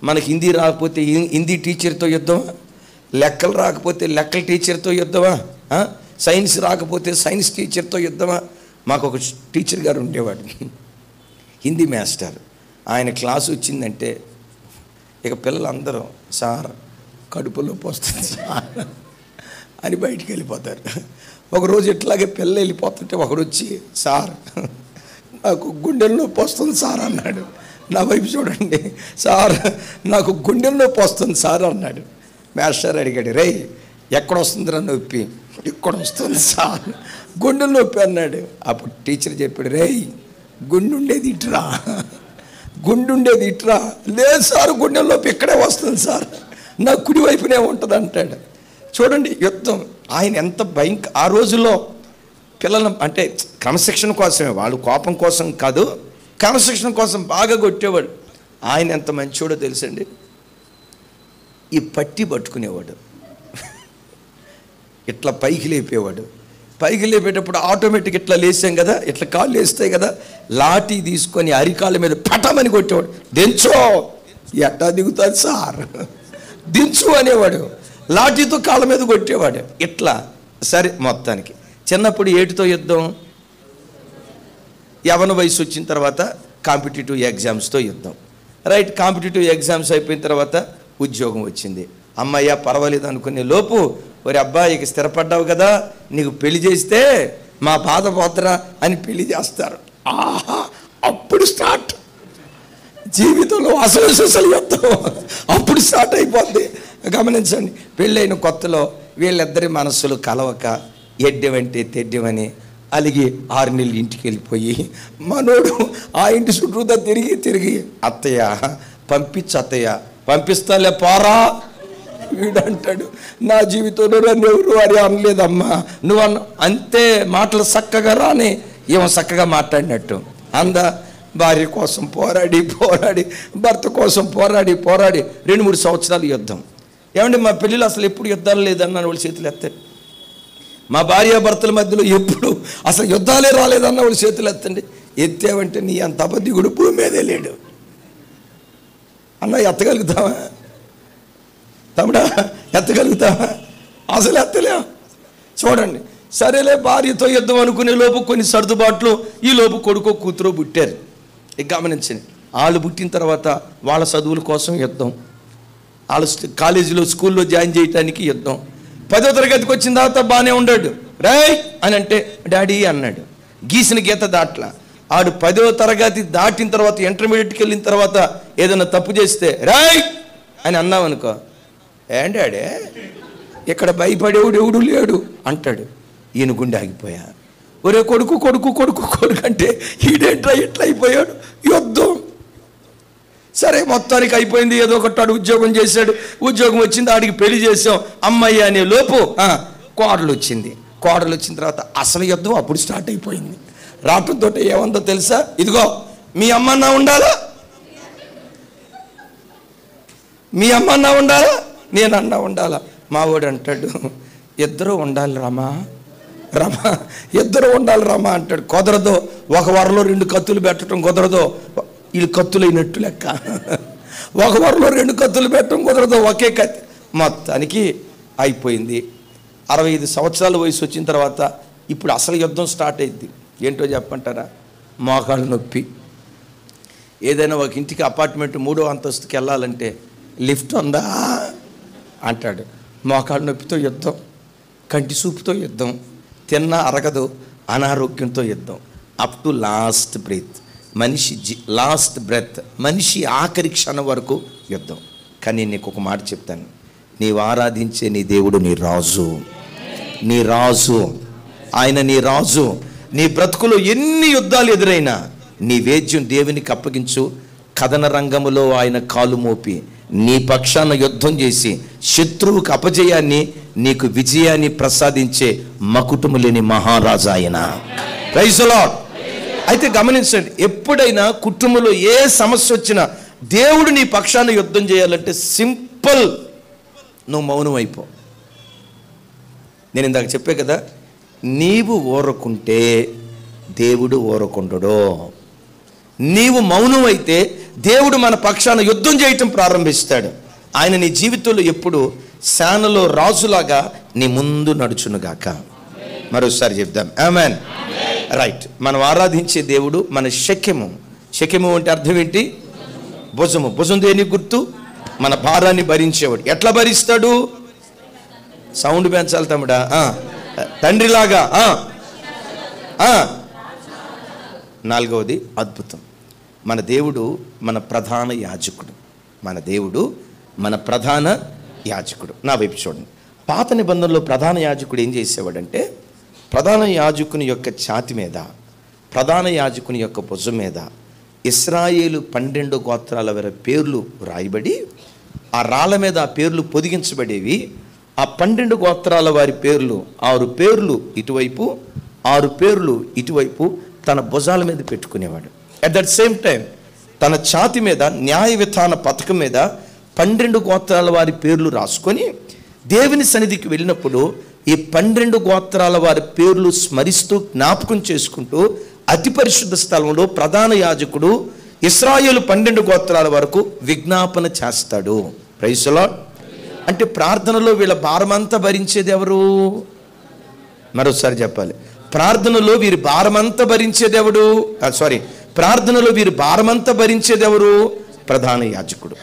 మనకి హిందీ రాకపోతే హిందీ టీచర్తో యుద్ధమా? లెక్కలు రాకపోతే లెక్కల టీచర్తో యుద్ధమా? సైన్స్ రాకపోతే సైన్స్ టీచర్తో యుద్ధమా? మాకు ఒక టీచర్ గారు ఉండేవాడు, హిందీ మాస్టర్. ఆయన క్లాసు వచ్చిందంటే ఇక పిల్లలందరూ సార్ కడుపులో పోస్తుంది సార్ అని బయటికి వెళ్ళిపోతారు. ఒకరోజు ఇట్లాగే పిల్లలు వెళ్ళిపోతుంటే ఒకడు వచ్చి సార్ నాకు గుండెల్లో పోస్తుంది సార్ అన్నాడు. నా వైపు చూడండి, సార్ నాకు గుండెల్లో పోస్తుంది సార్ అన్నాడు. మాస్టర్ అడిగాడు, రే ఎక్కడ వస్తుందిరా నొప్పి? ఇక్కడ వస్తుంది సార్, గుండె నొప్పి అన్నాడు. అప్పుడు టీచర్ చెప్పాడు, రే గుండుండేది ఇట్రా, గుండుండేది ఇట్రా. లేదు సార్ గుండె నొప్పి ఇక్కడే వస్తుంది సార్, నా కుడి వైపునే ఉంటుంది అంటాడు. చూడండి యుద్ధం. ఆయన ఎంత ఆ రోజుల్లో పిల్లలు అంటే క్రమశిక్షణ కోసమే, వాళ్ళు కోపం కోసం కాదు, క్రమశిక్షణ కోసం బాగా కొట్టేవాడు. ఆయన ఎంత మంచోడో తెలుసండి, ఈ పట్టి పట్టుకునేవాడు, ఇట్లా పైకి లేపేవాడు. పైకి లేపేటప్పుడు ఆటోమేటిక్ ఇట్లా లేసాం కదా, ఇట్లా కాళ్ళు వేస్తాయి కదా, లాఠీ తీసుకొని అరికాళ్ళ మీద పటమని కొట్టేవాడు. దించో, ఎట్టా దిగుతుంది సార్, దించు అనేవాడు. లాఠీతో కాళ్ళ మీద కొట్టేవాడు ఇట్లా. సరే, మొత్తానికి చిన్నప్పుడు ఏటితో యుద్ధం? యవన వయసు వచ్చిన తర్వాత కాంపిటేటివ్ ఎగ్జామ్స్తో యుద్ధం. రైట్, కాంపిటేటివ్ ఎగ్జామ్స్ అయిపోయిన తర్వాత ఉద్యోగం వచ్చింది. అమ్మయ్య పర్వాలేదు అనుకునే లోపు, ఒరే అబ్బాయికి స్థిరపడ్డావు కదా, నీకు పెళ్లి చేస్తే మా బాధ పోతరా అని పెళ్లి చేస్తారు. ఆహా, అప్పుడు స్టార్ట్ జీవితంలో అసలు యుద్ధం అప్పుడు స్టార్ట్ అయిపోద్ది. గమనించండి, పెళ్ళైన కొత్తలో వీళ్ళిద్దరి మనస్సులు కలవక ఎడ్డెవంటే తెడ్డెవని అలిగి 6 నెలలు ఇంటికి వెళ్ళిపోయి, మనోడు ఆ ఇంటి చుట్టూతా తిరిగి అత్తయ్య పంపించు, అత్తయ్య పంపిస్తాలే పోరా. వీడంటాడు, నా జీవితంలో నన్ను ఎవరు అని అనలేదమ్మా, నువ్వు అంతే మాటలు చక్కగా రాని ఏమో చక్కగా మాట్లాడినట్టు అందా. భార్య కోసం పోరాడి భర్త కోసం పోరాడి 2-3 సంవత్సరాలు యుద్ధం. ఏమంటే మా పెళ్ళిలో అసలు ఎప్పుడు యుద్ధాలు లేదన్న వాళ్ళు చేతులు ఎత్తారు. మా భార్యాభర్తల మధ్యలో ఎప్పుడు అసలు యుద్ధాలే రాలేదన్న వాళ్ళు చేతులు ఎత్తండి. ఎత్తావంటే నీ అంత అబద్ధికుడు భూమి మీదే లేడు అన్న. ఎత్తగలుగుతావా తమ్ముడా? ఎత్తగలుగుతావా? అసలు ఎత్తలేం. చూడండి, సరేలే భార్యతో యుద్ధం అనుకునే లోపు కొన్ని సర్దుబాట్లు, ఈ లోపు కొడుకో కూతురో పుట్టారు. ఇక గమనించండి, వాళ్ళు పుట్టిన తర్వాత వాళ్ళ చదువుల కోసం యుద్ధం, వాళ్ళు కాలేజీలో స్కూల్లో జాయిన్ చేయడానికి యుద్ధం. 10వ తరగతికి వచ్చిన తర్వాత బాగానే ఉన్నాడు, రైట్ అని అంటే డాడీ అన్నాడు. గీసిన గీత దాట్లా. ఆడు 10వ తరగతి దాటిన తర్వాత ఇంటర్మీడియట్కి వెళ్ళిన తర్వాత ఏదైనా తప్పు చేస్తే రైట్ అని అన్నావనుకో, ఏం డాడీ ఇక్కడ భయపడేవుడు ఎవడు లేడు అంటాడు. ఈయన గుండె ఆగిపోయా. ఒరే కొడుకు అంటే ఈడేంట్రా ఇట్లా అయిపోయాడు. యుద్ధం. సరే, మొత్తానికి అయిపోయింది. ఏదో ఒకటి ఉద్యోగం చేశాడు, ఉద్యోగం వచ్చింది, ఆడికి పెళ్లి చేసాం. అమ్మాయి అనే లోపు కోడలు వచ్చింది. కోడలు వచ్చిన తర్వాత అసలు యుద్ధం అప్పుడు స్టార్ట్ అయిపోయింది. రావటంతో ఏమందో తెలుసా, ఇదిగో మీ అమ్మన్నా ఉండాలా, మీ అమ్మ అన్నా ఉండాలా, నేనన్నా ఉండాలా? మావాడు అంటాడు, ఇద్దరు ఉండాలి రామా, రమా ఇద్దరు ఉండాలి రమా అంటాడు. కుదరదు, ఒక వరలో 2 కత్తులు పెట్టడం కుదరదు, వీళ్ళు కత్తులు అయినట్టు లెక్క. ఒక వరలో 2 కత్తులు పెట్టడం కుదరదు, ఒకే కత్తి. మొత్తానికి అయిపోయింది. 65 సంవత్సరాల వయసు వచ్చిన తర్వాత ఇప్పుడు అసలు యుద్ధం స్టార్ట్ అయింది. ఏంటో చెప్పంటారా? మోకాళ్ళు నొప్పి. ఏదైనా ఒక ఇంటికి అపార్ట్మెంట్ 3వ అంతస్తుకి వెళ్ళాలంటే లిఫ్ట్ ఉందా అంటాడు. మోకాళ్ళ నొప్పితో యుద్ధం, కంటి చూపుతో యుద్ధం, తిన్నా అరగదు, అనారోగ్యంతో యుద్ధం, up to last breath. Last breath, మనిషి ఆఖరి క్షణం వరకు యుద్ధం. కానీ నీకు ఒక మాట చెప్తాను, నీవు ఆరాధించే నీ దేవుడు నీ రాజు, నీ రాజు, ఆయన నీ రాజు. నీ బ్రతుకులో ఎన్ని యుద్ధాలు ఎదురైనా నీ వేద్యం దేవునికి అప్పగించు. కథన రంగములో ఆయన కాలు మోపి నీ పక్షాన యుద్ధం చేసి శత్రువుకు అపజయాన్ని, నీకు విజయాన్ని ప్రసాదించే మకుటము లేని మహారాజు ఆయన. Praise the Lord. అయితే గమనించండి, ఎప్పుడైనా కుటుంబంలో ఏ సమస్య వచ్చినా దేవుడు నీ పక్షాన యుద్ధం చేయాలంటే సింపుల్, నువ్వు మౌనం అయిపో. నేను ఇందాక చెప్పే కదా, నీవు ఊరకుంటే దేవుడు ఊరకుండడు. నీవు మౌనం అయితే దేవుడు మన పక్షాన యుద్ధం చేయటం ప్రారంభిస్తాడు. ఆయన నీ జీవితంలో ఎప్పుడు శానలో రాజులాగా నీ ముందు నడుచునుగాక. మరోసారి చెప్దాం, ఆమెన్. రైట్. మనం ఆరాధించే దేవుడు మన శక్యము. శక్యము అంటే అర్థం ఏంటి? భుజము. భుజం దేనికి గుర్తు? మన భారాన్ని భరించేవాడు. ఎట్లా భరిస్తాడు? సౌండ్ పెంచాలి తమ్ముడా. తండ్రిలాగా. 4వది అద్భుతం. మన దేవుడు మన ప్రధాన యాజకుడు. మన దేవుడు మన ప్రధాన యాజకుడు. నా వైపు చూడండి. పాత నిబంధనలో ప్రధాన యాజకుడు ఏం చేసేవాడంటే, ప్రధాన యాజకుని యొక్క ఛాతి మీద, ప్రధాన యాజకుని యొక్క భుజం మీద ఇశ్రాయేలు 12 గోత్రాల వారి పేర్లు రాయబడి, ఆ రాళ్ళ మీద ఆ పేర్లు పొదిగించబడేవి. ఆ 12 గోత్రాల వారి పేర్లు, 6 పేర్లు ఇటువైపు, 6 పేర్లు ఇటువైపు తన భుజాల మీద పెట్టుకునేవాడు. అట్ దట్ సేమ్ టైం తన ఛాతి మీద న్యాయ విధాన పథకం మీద 12 గోత్రాల వారి పేర్లు రాసుకొని దేవుని సన్నిధికి వెళ్ళినప్పుడు ఈ 12 గోత్రాల వారి పేర్లు స్మరిస్తూ జ్ఞాపకం చేసుకుంటూ అతి పరిశుద్ధ స్థలంలో ప్రధాన యాజకుడు ఇశ్రాయేలు 12 గోత్రాల వరకు విజ్ఞాపన చేస్తాడు. Praise the Lord. అంటే ప్రార్థనలో వీళ్ళ భారమంతా భరించేది ఎవరు? మరోసారి చెప్పాలి, ప్రార్థనలో వీరి భారమంతా భరించేది ఎవడు? ప్రార్థనలో వీరి భారమంతా భరించేది ఎవరు? ప్రధాన యాజకుడు.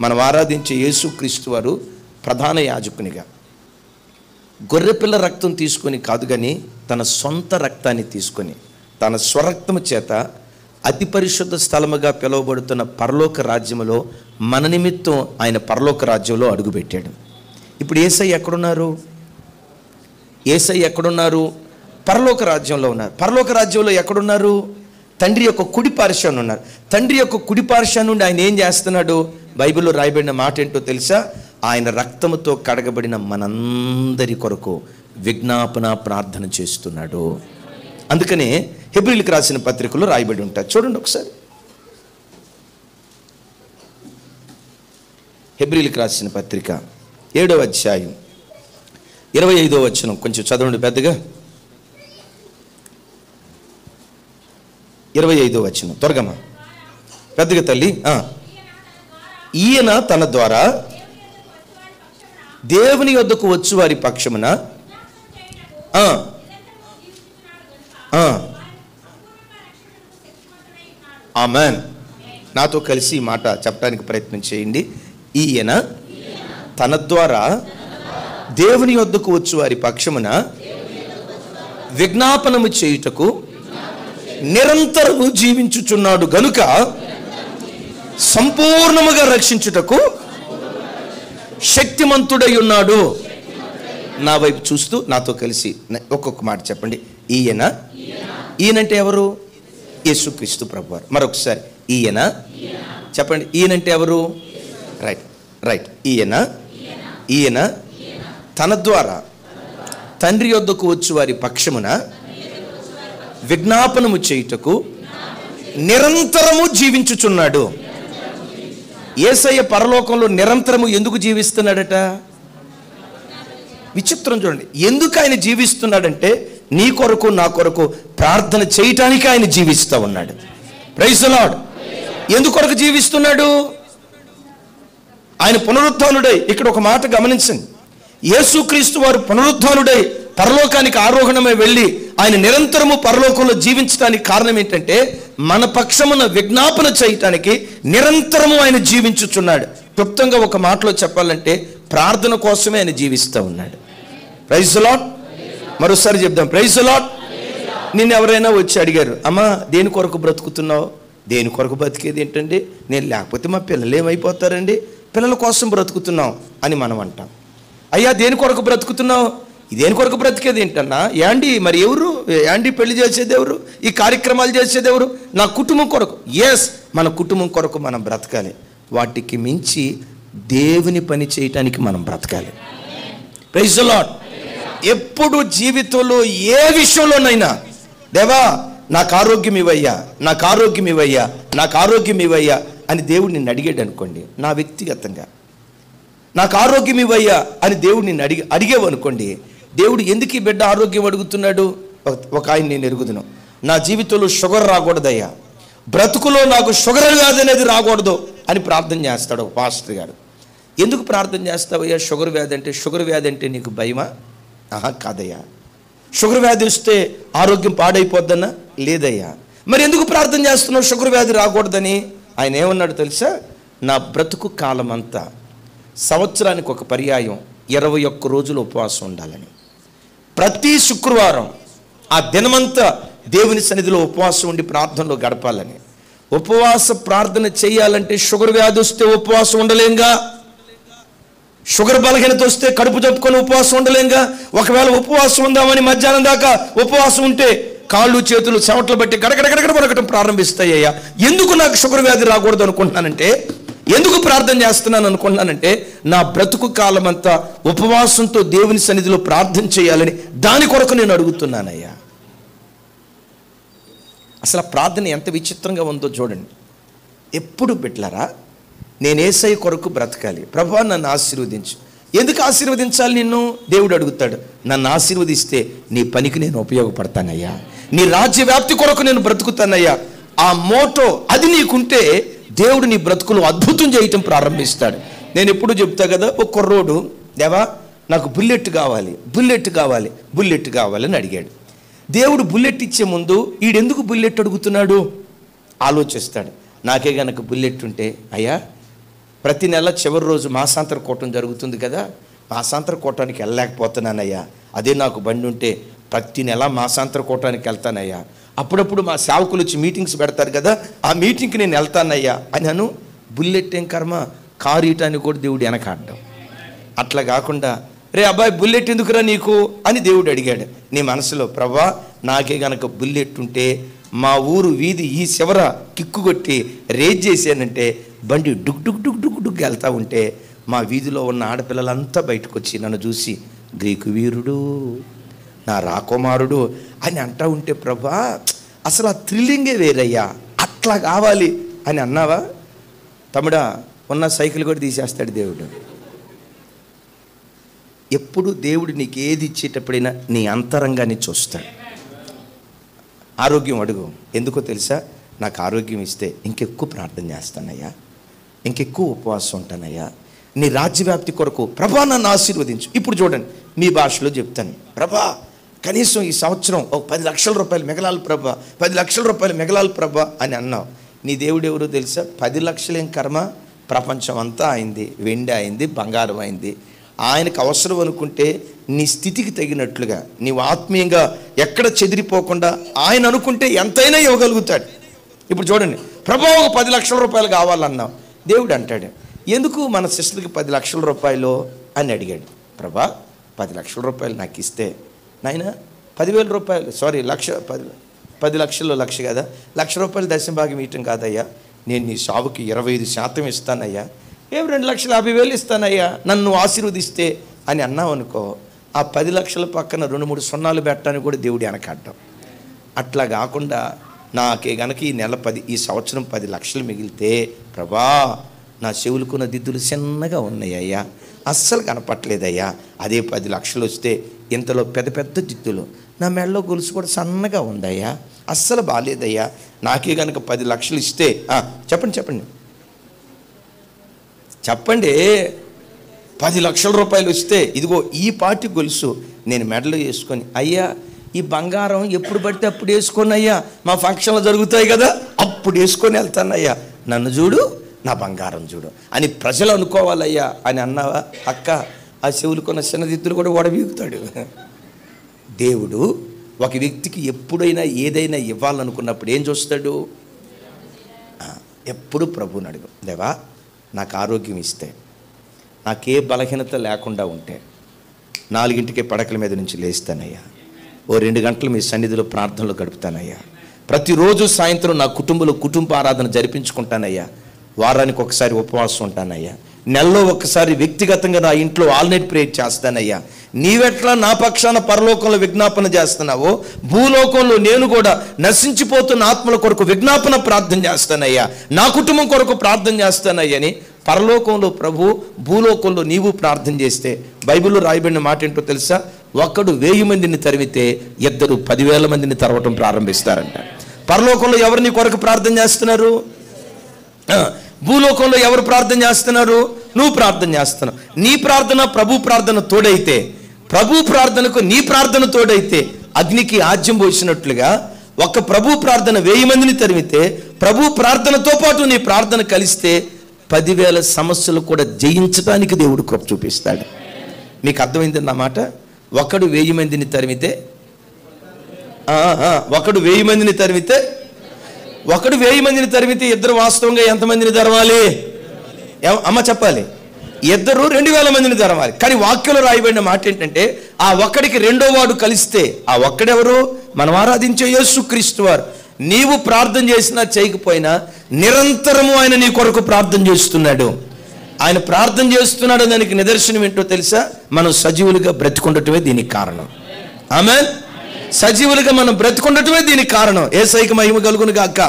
మనం ఆరాధించే యేసుక్రీస్తు వారు ప్రధాన యాజకునిగా గొర్రెపిల్ల రక్తం తీసుకొని కాదు కానీ తన సొంత రక్తాన్ని తీసుకొని తన స్వరక్తము చేత అతి పరిశుద్ధ స్థలముగా పిలువబడుతున్న పరలోక రాజ్యములో మన నిమిత్తం ఆయన పరలోక రాజ్యంలో అడుగుపెట్టాడు. ఇప్పుడు యేసయ్య ఎక్కడున్నారు? యేసయ్య ఎక్కడున్నారు? పరలోక రాజ్యంలో ఉన్నారు. పరలోక రాజ్యంలో ఎక్కడున్నారు? తండ్రి యొక్క కుడి పార్శ్వాన ఉన్నారు. తండ్రి యొక్క కుడి పార్శ్వాన నుండి ఆయన ఏం చేస్తున్నాడు? బైబిల్లో రాయబడిన మాట ఏంటో తెలుసా? ఆయన రక్తముతో కడగబడిన మనందరి కొరకు విజ్ఞాపన ప్రార్థన చేస్తున్నాడు. అందుకనే హెబ్రీయులకు రాసిన పత్రికలో రాయబడి ఉంటారు. చూడండి ఒకసారి. హెబ్రీయులకు రాసిన పత్రిక 7వ అధ్యాయం 25వ వచనం కొంచెం చదవండి పెద్దగా. 25వ వచనం త్వరగమా పెద్దగా తల్లి. ఈయన తన ద్వారా దేవుని యొద్దకు వచ్చు వారి పక్షమున ఆమెన్. నాతో కలిసి ఈ మాట చెప్పడానికి ప్రయత్నం చేయండి. ఈయన తన ద్వారా దేవుని యొద్దకు వచ్చు వారి పక్షమున విజ్ఞాపనము చేయుటకు నిరంతరము జీవించుచున్నాడు గనుక సంపూర్ణముగా రక్షించుటకు శక్తిమంతుడై ఉన్నాడు. నా వైపు చూస్తూ నాతో కలిసి ఒక్కొక్క మాట చెప్పండి. ఈయనంటే ఎవరు? యేసుక్రీస్తు ప్రభువారు. మరొకసారి ఈయన చెప్పండి. ఈయనంటే ఎవరు? రైట్. ఈయన తన ద్వారా తండ్రి యొద్దకు వచ్చు వారి పక్షమున విజ్ఞాపనము చేయుటకు నిరంతరము జీవించుచున్నాడు. యేసయ్య పరలోకంలో నిరంతరము ఎందుకు జీవిస్తున్నాడట? విచిత్రం చూడండి. ఎందుకు ఆయన జీవిస్తున్నాడంటే నీ కొరకు నా కొరకు ప్రార్థన చేయటానికి ఆయన జీవిస్తూ ఉన్నాడు. Praise the lord. ఎందుకొరకు జీవిస్తున్నాడు? ఆయన పునరుత్థానుడై, ఇక్కడ ఒక మాట గమనించండి, యేసుక్రీస్తు వారు పునరుత్థానుడై పరలోకానికి ఆరోహణమై వెళ్ళి ఆయన నిరంతరము పరలోకంలో జీవించడానికి కారణం ఏంటంటే మన పక్షమున విజ్ఞాపన చేయటానికి నిరంతరము ఆయన జీవించుచున్నాడు. క్లుప్తంగా ఒక మాటలో చెప్పాలంటే ప్రార్థన కోసమే ఆయన జీవిస్తూ ఉన్నాడు. Praise the Lord. మరోసారి చెప్దాం, ప్రైజ్ ది లార్డ్. నిన్ను ఎవరైనా వచ్చి అడిగారు, అమ్మా దేని కొరకు బ్రతుకుతున్నావు? దేని కొరకు బ్రతికేది ఏంటండి? నేను లేకపోతే మా పిల్లలు ఏమైపోతారండి? పిల్లల కోసం బ్రతుకుతున్నాం అని మనం అంటాం. అయ్యా దేని కొరకు బ్రతుకుతున్నావు? దేని కొరకు బ్రతికేది ఏంటన్నా? యాండి మరి ఎవరు? యాండి పెళ్లి చేసేది ఎవరు? ఈ కార్యక్రమాలు చేసేది ఎవరు? నా కుటుంబం కొరకు. ఎస్, మన కుటుంబం కొరకు మనం బ్రతకాలి. వాటికి మించి దేవుని పని చేయటానికి మనం బ్రతకాలి. Praise the Lord. ఎప్పుడు జీవితంలో ఏ విషయంలోనైనా దేవా నాకు ఆరోగ్యం ఇవ్వయ్యా, నాకు ఆరోగ్యం ఇవ్వయ్యా, నాకు ఆరోగ్యం ఇవ్వయ్యా అని దేవుడు నిన్ను అడిగాడు అనుకోండి, నా వ్యక్తిగతంగా నాకు ఆరోగ్యం ఇవ్వయ్యా అని దేవుడు నిన్ను అడిగేవు అనుకోండి, దేవుడు ఎందుకు ఈ బిడ్డ ఆరోగ్యం అడుగుతున్నాడు? ఒక ఆయన నేను ఎరుగుదును, నా జీవితంలో షుగర్ రాకూడదయ్యా, బ్రతుకులో నాకు షుగర్ వ్యాధి అనేది రాకూడదు అని ప్రార్థన చేస్తాడు ఒక పాస్టర్ గారు. ఎందుకు ప్రార్థన చేస్తావయ్యా? షుగర్ వ్యాధి అంటే, షుగర్ వ్యాధి అంటే నీకు భయమా? ఆహా కాదయ్యా. షుగర్ వ్యాధి వస్తే ఆరోగ్యం పాడైపోద్దన్నా? లేదయ్యా. మరి ఎందుకు ప్రార్థన చేస్తున్నావు షుగర్ వ్యాధి రాకూడదని? ఆయన ఏమన్నాడు తెలుసా? నా బ్రతుకు కాలం అంతా సంవత్సరానికి ఒక పర్యాయం 21 రోజులు ఉపవాసం ఉండాలని, ప్రతి శుక్రవారం ఆ దినమంతా దేవుని సన్నిధిలో ఉపవాసం ఉండి ప్రార్థనలో గడపాలని. ఉపవాస ప్రార్థన చేయాలంటే షుగర్ వ్యాధి వస్తే ఉపవాసం ఉండలేంగా, షుగర్ బలహీనత వస్తే కడుపు చెప్పుకొని ఉపవాసం ఉండలేంగా. ఒకవేళ ఉపవాసం ఉందామని మధ్యాహ్నం దాకా ఉపవాసం ఉంటే కాళ్ళు చేతులు చెమటలు బట్టి గడగడగడగడ వరకటం ప్రారంభిస్తాయ్యా. ఎందుకు నాకు షుగర్ వ్యాధి రాకూడదు అనుకుంటున్నానంటే, ఎందుకు ప్రార్థన చేస్తున్నాను అనుకుంటున్నానంటే, నా బ్రతుకు కాలం అంతా ఉపవాసంతో దేవుని సన్నిధిలో ప్రార్థన చేయాలని దాని కొరకు నేను అడుగుతున్నానయ్యా. అసలు ప్రార్థన ఎంత విచిత్రంగా ఉందో చూడండి. ఎప్పుడు బిడ్డలారా నేను యేసయ్య కొరకు బ్రతకాలి, ప్రభువా నన్ను ఆశీర్వదించు. ఎందుకు ఆశీర్వదించాలి నిన్ను? దేవుడు అడుగుతాడు, నన్ను ఆశీర్వదిస్తే నీ పనికి నేను ఉపయోగపడతానయ్యా, నీ రాజ్య వ్యాప్తి కొరకు నేను బ్రతుకుతానయ్యా. ఆ మోటో అది నీకుంటే దేవుడు నీ బ్రతుకులు అద్భుతం చేయటం ప్రారంభిస్తాడు. నేను ఎప్పుడు చెప్తా కదా, ఒక కుర్రోడు దేవా నాకు బుల్లెట్ కావాలి, బుల్లెట్ కావాలి, బుల్లెట్ కావాలని అడిగాడు. దేవుడు బుల్లెట్ ఇచ్చే ముందు ఈడెందుకు బుల్లెట్ అడుగుతున్నాడు ఆలోచిస్తాడు. నాకే గనక బుల్లెట్ ఉంటే, అయ్యా ప్రతి నెల చివరి రోజు మాసాంతర కూటం జరుగుతుంది కదా, మాసాంతర కూటానికి వెళ్ళలేకపోతున్నానయ్యా, అదే నాకు బండి ఉంటే ప్రతి నెల మాసాంతర కూటానికి వెళ్తానయ్యా, అప్పుడప్పుడు మా సేవకులు వచ్చి మీటింగ్స్ పెడతారు కదా, ఆ మీటింగ్కి నేను వెళ్తానయ్యా అని అను. బుల్లెట్ ఏం కర్మ, కారు ఇయటానికి కూడా దేవుడు వెనకాడ్డం. అట్లా కాకుండా రే అబ్బాయి బుల్లెట్ ఎందుకురా నీకు అని దేవుడు అడిగాడు. నీ మనసులో ప్రభా నాకే గనక బుల్లెట్ ఉంటే మా ఊరు వీధి ఈ చివర కిక్కు కొట్టి రేజ్ చేశానంటే బండి డుగ్ డుగ్ డుగ్ డుగ్ డుగ్ వెళ్తూ ఉంటే మా వీధిలో ఉన్న ఆడపిల్లలంతా బయటకు వచ్చి నన్ను చూసి గ్రీకు వీరుడు, నా రాకుమారుడు అని అంటూ ఉంటే ప్రభా అసలు ఆ థ్రిల్లింగే వేరయ్యా, అట్లా కావాలి అని అన్నావా తమ్ముడా, ఉన్న సైకిల్ కూడా తీసేస్తాడు దేవుడు. ఎప్పుడు దేవుడు నీకు ఏది ఇచ్చేటప్పుడైనా నీ అంతరంగాన్ని చూస్తాడు. ఆరోగ్యం అడుగు, ఎందుకో తెలుసా? నాకు ఆరోగ్యం ఇస్తే ఇంకెక్కువ ప్రార్థన చేస్తానయ్యా, ఇంకెక్కువ ఉపవాసం ఉంటానయ్యా, నీ రాజ్యవ్యాప్తి కొరకు ప్రభా నన్ను ఆశీర్వదించు. ఇప్పుడు చూడండి మీ భాషలో చెప్తాను, ప్రభా కనీసం ఈ సంవత్సరం ఒక 10 లక్షల రూపాయలు మిగలాలి ప్రభా, 10 లక్షల రూపాయలు మిగలాలి ప్రభా అని అన్నావు. నీ దేవుడు ఎవరో తెలుసా? 10 లక్షలేం కర్మ, ప్రపంచం అంతా అయింది, వెండి అయింది, బంగారం అయింది. ఆయనకు అవసరం అనుకుంటే నీ స్థితికి తగినట్లుగా నీవు ఆత్మీయంగా ఎక్కడ చెదిరిపోకుండా ఆయన అనుకుంటే ఎంతైనా ఇవ్వగలుగుతాడు. ఇప్పుడు చూడండి, ప్రభా ఒక 10 లక్షల రూపాయలు కావాలన్నావు, దేవుడు అంటాడు ఎందుకు మన సిస్టర్కి 10 లక్షల రూపాయలు అని అడిగాడు. ప్రభా 10 లక్షల రూపాయలు నాకు ఇస్తే నాయన 10,000 రూపాయలు, సారీ 10 లక్షల్లో లక్ష కదా, 1,00,000 రూపాయలు దశంభాగం ఇవ్వటం కాదయ్యా, నేను నీ సావుకి 25% ఇస్తానయ్యా, 2,50,000 ఇస్తానయ్యా నన్ను ఆశీర్వదిస్తే అని అన్నావు అనుకో, ఆ 10 లక్షల పక్కన 2-3 సున్నాలు పెట్టడానికి కూడా దేవుడు వెనకాడ్డాం. అట్లా కాకుండా నాకే గనక ఈ నెల ఈ సంవత్సరం 10 లక్షలు మిగిలితే ప్రభా నా చెవులుకున్న దిద్దులు చిన్నగా ఉన్నాయ్యా, అస్సలు కనపట్లేదయ్యా. అదే 10 లక్షలు వస్తే ఇంతలో పెద్ద పెద్ద దిద్దులు. నా మెడలో గొలుసు కూడా సన్నగా ఉందయ్యా, అస్సలు బాగాలేదయ్యా. నాకే కనుక 10 లక్షలు ఇస్తే చెప్పండి చెప్పండి చెప్పండి 10 లక్షల రూపాయలు వస్తే ఇదిగో ఈ పాటి గొలుసు నేను మెడలో వేసుకొని, అయ్యా ఈ బంగారం ఎప్పుడు పడితే అప్పుడు వేసుకొని అయ్యా, మా ఫంక్షన్లు జరుగుతాయి కదా అప్పుడు వేసుకొని వెళ్తానయ్యా, నన్ను చూడు నా బంగారం చూడు అని ప్రజలు అనుకోవాలయ్యా అని అన్నావా అక్క, ఆ చెవులుకున్న చిన్నదిద్దులు కూడా ఓడబీగుతాడు. దేవుడు ఒక వ్యక్తికి ఎప్పుడైనా ఏదైనా ఇవ్వాలనుకున్నప్పుడు ఏం చూస్తాడు? ఎప్పుడు ప్రభువుని అడుగు, దేవా నాకు ఆరోగ్యం ఇస్తే, నాకే బలహీనత లేకుండా ఉంటే 4ంటికే పడకల మీద నుంచి లేస్తానయ్యా, ఓ 2 గంటలు మీ సన్నిధిలో ప్రార్థనలో గడుపుతానయ్యా, ప్రతిరోజు సాయంత్రం నా కుటుంబ ఆరాధన జరిపించుకుంటానయ్యా, వారానికి ఒకసారి ఉపవాసం ఉంటానయ్యా, నెలలో ఒకసారి వ్యక్తిగతంగా నా ఇంట్లో ఆల్ నైట్ ప్రేయర్ చేస్తానయ్యా. నీవెట్లా నా పక్షాన పరలోకంలో విజ్ఞాపన చేస్తున్నావో భూలోకంలో నేను కూడా నశించిపోతున్న ఆత్మల కొరకు విజ్ఞాపన ప్రార్థన చేస్తానయ్యా, నా కుటుంబం కొరకు ప్రార్థన చేస్తానయ్యని పరలోకంలో ప్రభు, భూలోకంలో నీవు ప్రార్థన చేస్తే బైబిల్లో రాయబడిన మాట ఏంటో తెలుసా? ఒకడు 1000 మందిని తరిమితే ఇద్దరు 10,000 మందిని తరవటం ప్రారంభిస్తారంట. పరలోకంలో ఎవరు నీ కొరకు ప్రార్థన చేస్తున్నారు? భూలోకంలో ఎవరు ప్రార్థన చేస్తున్నారు? నువ్వు ప్రార్థన చేస్తున్నావు. నీ ప్రార్థన ప్రభు ప్రార్థన తోడైతే, ప్రభు ప్రార్థనకు నీ ప్రార్థన తోడైతే అగ్నికి ఆజ్యం పోసినట్లుగా ఒక ప్రభు ప్రార్థన 1000 మందిని తరిమితే ప్రభు ప్రార్థనతో పాటు నీ ప్రార్థన కలిస్తే 10,000 సమస్యలు కూడా జయించడానికి దేవుడు కృప చూపిస్తాడు. మీకు అర్థమైంది అన్నమాట? ఒకడు 1000 మందిని తరిమితే, ఒకడు 1000 మందిని తరిమితే, ఒకడు 1000 మందిని తరిమితే ఇద్దరు వాస్తవంగా ఎంతమందిని తరవాలి? అమ్మ చెప్పాలి, ఇద్దరు 2000 మందిని తరవాలి. కానీ వాక్యంలో రాయబడిన మాట ఏంటంటే ఆ ఒక్కడికి రెండో వాడు కలిస్తే, ఆ ఒక్కడెవరు? మనం ఆరాధించే యేసుక్రీస్తు వారు. నీవు ప్రార్థన చేసినా చేయకపోయినా నిరంతరము ఆయన నీ కొరకు ప్రార్థన చేస్తున్నాడు. ఆయన ప్రార్థన చేస్తున్నాడు దానికి నిదర్శనం ఏంటో తెలుసా? మనం సజీవులుగా బ్రతికుండటమే దీనికి కారణం. ఆమేన్. సజీవులుగా మనం బ్రతికుండటమే దీనికి కారణం. యేసయ్యకి మహిమ కలుగును గాక.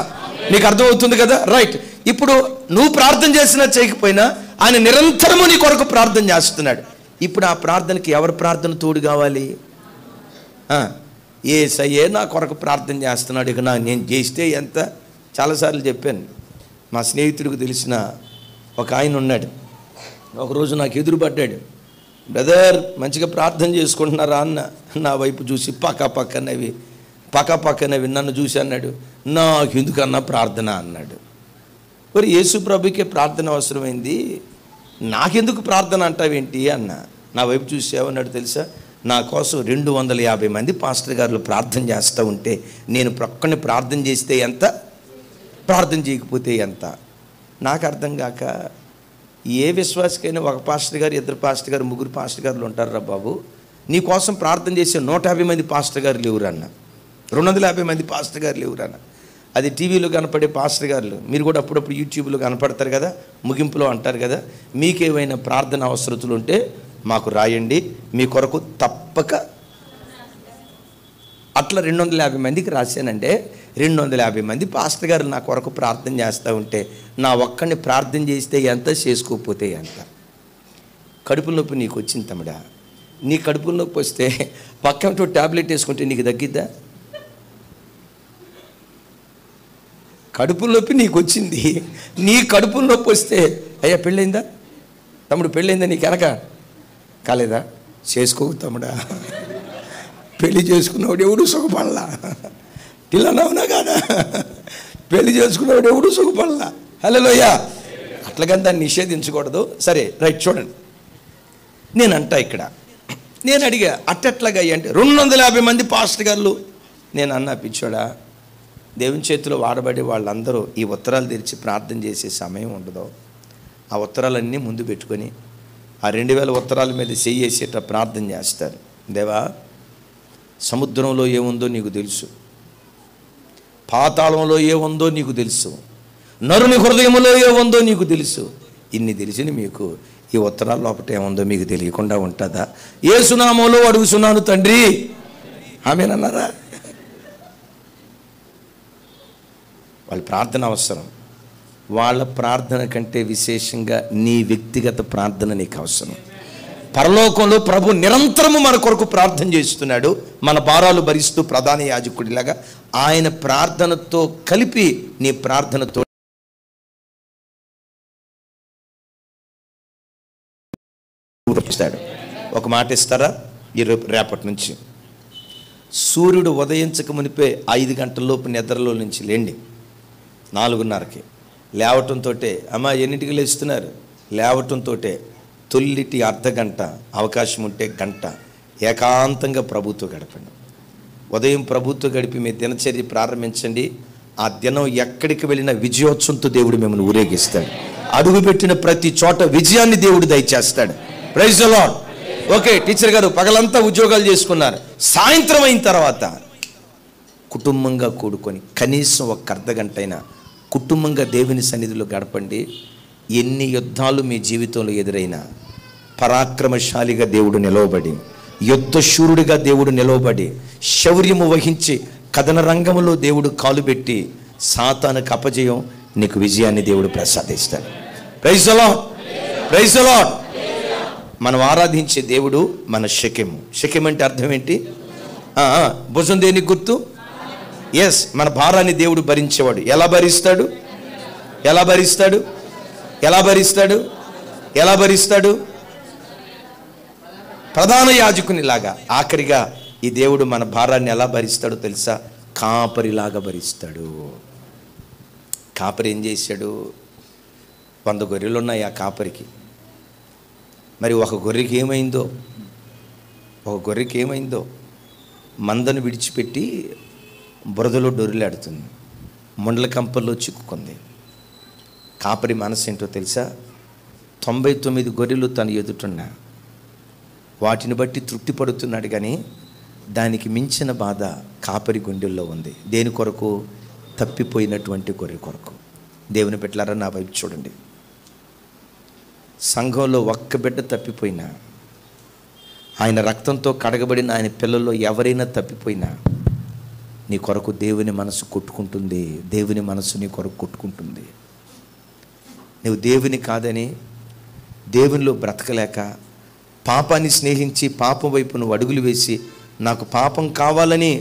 నీకు అర్థమవుతుంది కదా? రైట్. ఇప్పుడు నువ్వు ప్రార్థన చేసినా చేయకపోయినా ఆయన నిరంతరము నీ కొరకు ప్రార్థన చేస్తున్నాడు. ఇప్పుడు ఆ ప్రార్థనకి ఎవరి ప్రార్థన తోడు కావాలి? యేసయ్యే నా కొరకు ప్రార్థన చేస్తున్నాడు, ఇక నేను చేస్తే ఎంత? చాలాసార్లు చెప్పాను. మా స్నేహితుడికి తెలిసిన ఒక ఆయన ఉన్నాడు. ఒకరోజు నాకు ఎదురుపడ్డాడు, బ్రదర్ మంచిగా ప్రార్థన చేసుకుంటున్నారా అన్న. నా వైపు చూసి పక్కనవి నన్ను చూసి అన్నాడు, నాకు ఎందుకన్నా ప్రార్థన అన్నాడు. మరి యేసు ప్రభుకే ప్రార్థన అవసరమైంది, నాకెందుకు ప్రార్థన అంటావేంటి అన్న. నా వైపు చూసి ఏమన్నాడు తెలుసా? నా కోసం 250 మంది పాస్టర్ గారులు ప్రార్థన చేస్తూ ఉంటే నేను ప్రక్కని ప్రార్థన చేస్తే ఎంత, ప్రార్థన చేయకపోతే ఎంత? నాకు అర్థం కాక, ఏ విశ్వాసకైనా ఒక పాస్టర్ గారు, 2 పాస్టర్ గారు, 3 పాస్టర్ గారులు ఉంటారు రా బాబు. నీ కోసం ప్రార్థన చేసే 150 మంది పాస్టర్ గారులు ఎవరన్నా, 250 మంది పాస్టర్ గారులు ఎవరన్నా. అది టీవీలో కనపడే పాస్టర్ గారులు. మీరు కూడా అప్పుడప్పుడు యూట్యూబ్లో కనపడతారు కదా, ముగింపులో అంటారు కదా, మీకేమైనా ప్రార్థన అవసరతలు ఉంటే మాకు రాయండి, మీ కొరకు తప్పక. అట్లా 250 మందికి రాశానంటే 250 మంది పాస్టర్ గారు నా కొరకు ప్రార్థన చేస్తూ ఉంటే నా ఒక్కడిని ప్రార్థన చేస్తే ఎంత, చేసుకోకపోతే ఎంత? కడుపుల నొప్పి నీకు వచ్చింది తమ్ముడా, నీ కడుపుల నొప్పి వస్తే పక్కన ట్యాబ్లెట్ వేసుకుంటే నీకు తగ్గిద్దా? కడుపుల నొప్పి నీకు వచ్చింది, నీ కడుపుల నొప్పి వస్తే అయ్యా పెళ్ళైందా తమ్ముడు, పెళ్ళైందా నీకు వెనక కాలేదా? చేసుకోకు తమ్ముడా, పెళ్లి చేసుకున్నవాడు ఎవడు సుఖపడలా. పిల్లనవునా కాదా? పెళ్లి చేసుకున్నవాడు ఎవడు సుఖపడలా. హల్లెలూయా. అట్లాగని దాన్ని నిషేధించకూడదు. సరే రైట్, చూడండి. నేను అడిగా అట్టెట్లాగా అంటే 250 మంది పాస్టర్ గారులు. నేను అన్నా, పిచ్చోడా, దేవుని చేతిలో వాడబడి వాళ్ళందరూ ఈ ఉత్తరాలు తెరిచి ప్రార్థన చేసే సమయం ఉండదు. ఆ ఉత్తరాలన్నీ ముందు పెట్టుకొని ఆ 2000 ఉత్తరాల మీద చెయ్యేసేట ప్రార్థన చేస్తారు. దేవా, సముద్రంలో ఏముందో నీకు తెలుసు, పాతాళంలో ఏముందో నీకు తెలుసు, నరుని హృదయంలో ఏముందో నీకు తెలుసు. ఇన్ని తెలిసిన మీకు ఈ ఉత్తరాల లోపల ఏముందో మీకు తెలియకుండా ఉంటుందా? యేసునామంలో అడుగుతున్నాను తండ్రి, ఆమేనన్నారా? వాళ్ళ ప్రార్థన అవసరం. వాళ్ళ ప్రార్థన కంటే విశేషంగా నీ వ్యక్తిగత ప్రార్థన నీకు అవసరం. పరలోకంలో ప్రభు నిరంతరము మన కొరకు ప్రార్థన చేస్తున్నాడు. మన భారాలు భరిస్తూ ప్రధాన యాజకుడిలాగా ఆయన ప్రార్థనతో కలిపి నీ ప్రార్థనతో ఇస్తాడు. ఒక మాట ఇస్తారా? రేపటి నుంచి సూర్యుడు ఉదయించక మునిపే 5 గంటలలోపు నిద్రలో నుంచి లేండి. 4:30కి లేవటంతో అమ్మ ఎన్నింటికి లేస్తున్నారు? లేవటంతో తొల్లిటి అర్ధగంట, అవకాశం ఉంటే గంట ఏకాంతంగా ప్రభుతో గడపండి. ఉదయం ప్రభుతో గడిపి మీ దినచర్య ప్రారంభించండి. ఆ దినం ఎక్కడికి వెళ్ళినా విజయోత్సవంతో దేవుడు మిమ్మల్ని ఊరేగిస్తాడు. అడుగుపెట్టిన ప్రతి చోట విజయాన్ని దేవుడు దయచేస్తాడు. Praise the lord. Okay, teacher గారు పగలంతా ఉద్యోగాలు చేసుకున్నారు. సాయంత్రం అయిన తర్వాత కుటుంబంగా కూడుకొని కనీసం ఒక అర్ధగంట అయినా కుటుంబంగా దేవుని సన్నిధిలో గడపండి. ఎన్ని యుద్ధాలు మీ జీవితంలో ఎదురైనా పరాక్రమశాలిగా దేవుడు నిలవబడి, యుద్ధశూరుడిగా దేవుడు నిలవబడి, శౌర్యము వహించి కథన రంగంలో దేవుడు కాలు పెట్టి సాతానుకు అపజయం, నీకు విజయాన్ని దేవుడు ప్రసాదిస్తాడు. Praise the Lord. Praise the Lord. మనం ఆరాధించే దేవుడు మన షెకెము. షెకెం అంటే అర్థం ఏంటి? భుజం దేనికి గుర్తు? ఎస్, మన భారాన్ని దేవుడు భరించేవాడు. ఎలా భరిస్తాడు? ఎలా భరిస్తాడు? ఎలా భరిస్తాడు? ఎలా భరిస్తాడు? ప్రధాన యాజకుని లాగా. ఆఖరిగా ఈ దేవుడు మన భారాన్ని ఎలా భరిస్తాడో తెలుసా? కాపరిలాగా భరిస్తాడు. కాపరి ఏం చేశాడు? 100 గొర్రెలు ఉన్నాయి ఆ కాపరికి. మరి ఒక గొర్రెకి ఏమైందో? ఒక గొర్రెకి ఏమైందో? మందను విడిచిపెట్టి బురదలో డొర్రెలాడుతుంది, ముండ్ల కంపల్లో చిక్కుకుంది. కాపరి మనసు ఏంటో తెలుసా? 99 గొర్రెలు తన ఎదుటున్నా వాటిని బట్టి తృప్తి పడుతున్నాడు, కానీ దానికి మించిన బాధ కాపరి గుండెల్లో ఉంది. దేని కొరకు? తప్పిపోయినటువంటి గొర్రె కొరకు. దేవుని బిడ్డలారా, నా వైపు చూడండి. సంఘంలో ఒక్క బిడ్డ తప్పిపోయినా, ఆయన రక్తంతో కడగబడిన ఆయన పిల్లల్లో ఎవరైనా తప్పిపోయినా నీ కొరకు దేవుని మనసు కొట్టుకుంటుంది. దేవుని మనసు నీ కొరకు కొట్టుకుంటుంది. నువ్వు దేవుని కాదని, దేవునిలో బ్రతకలేక, పాపాన్ని స్నేహించి పాపం వైపు నువ్వు అడుగులు వేసి నాకు పాపం కావాలని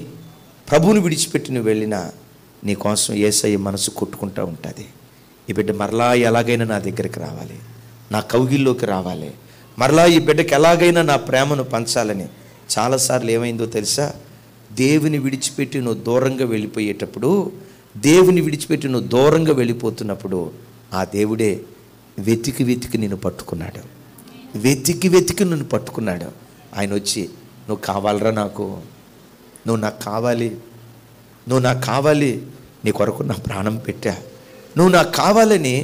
ప్రభువుని విడిచిపెట్టి నువ్వు వెళ్ళినా నీ కోసం యేసయ్య మనసు కొట్టుకుంటూ ఉంటుంది. ఈ బిడ్డ మరలా ఎలాగైనా నా దగ్గరికి రావాలి, నా కౌగిల్లోకి రావాలి, మరలా ఈ బిడ్డకి ఎలాగైనా నా ప్రేమను పంచాలని. చాలాసార్లు ఏమైందో తెలుసా? దేవుని విడిచిపెట్టి నువ్వు దూరంగా వెళ్ళిపోయేటప్పుడు, దేవుని విడిచిపెట్టి నువ్వు దూరంగా వెళ్ళిపోతున్నప్పుడు ఆ దేవుడే వెతికి వెతికి నిన్ను పట్టుకున్నాడు. వెతికి వెతికి నిన్ను పట్టుకున్నాడు. ఆయన వచ్చి, నువ్వు కావాలరా నాకు, నువ్వు నాకు కావాలి, నువ్వు నాకు కావాలి, నీ కొరకు నా ప్రాణం పెట్టా, నువ్వు నాకు కావాలని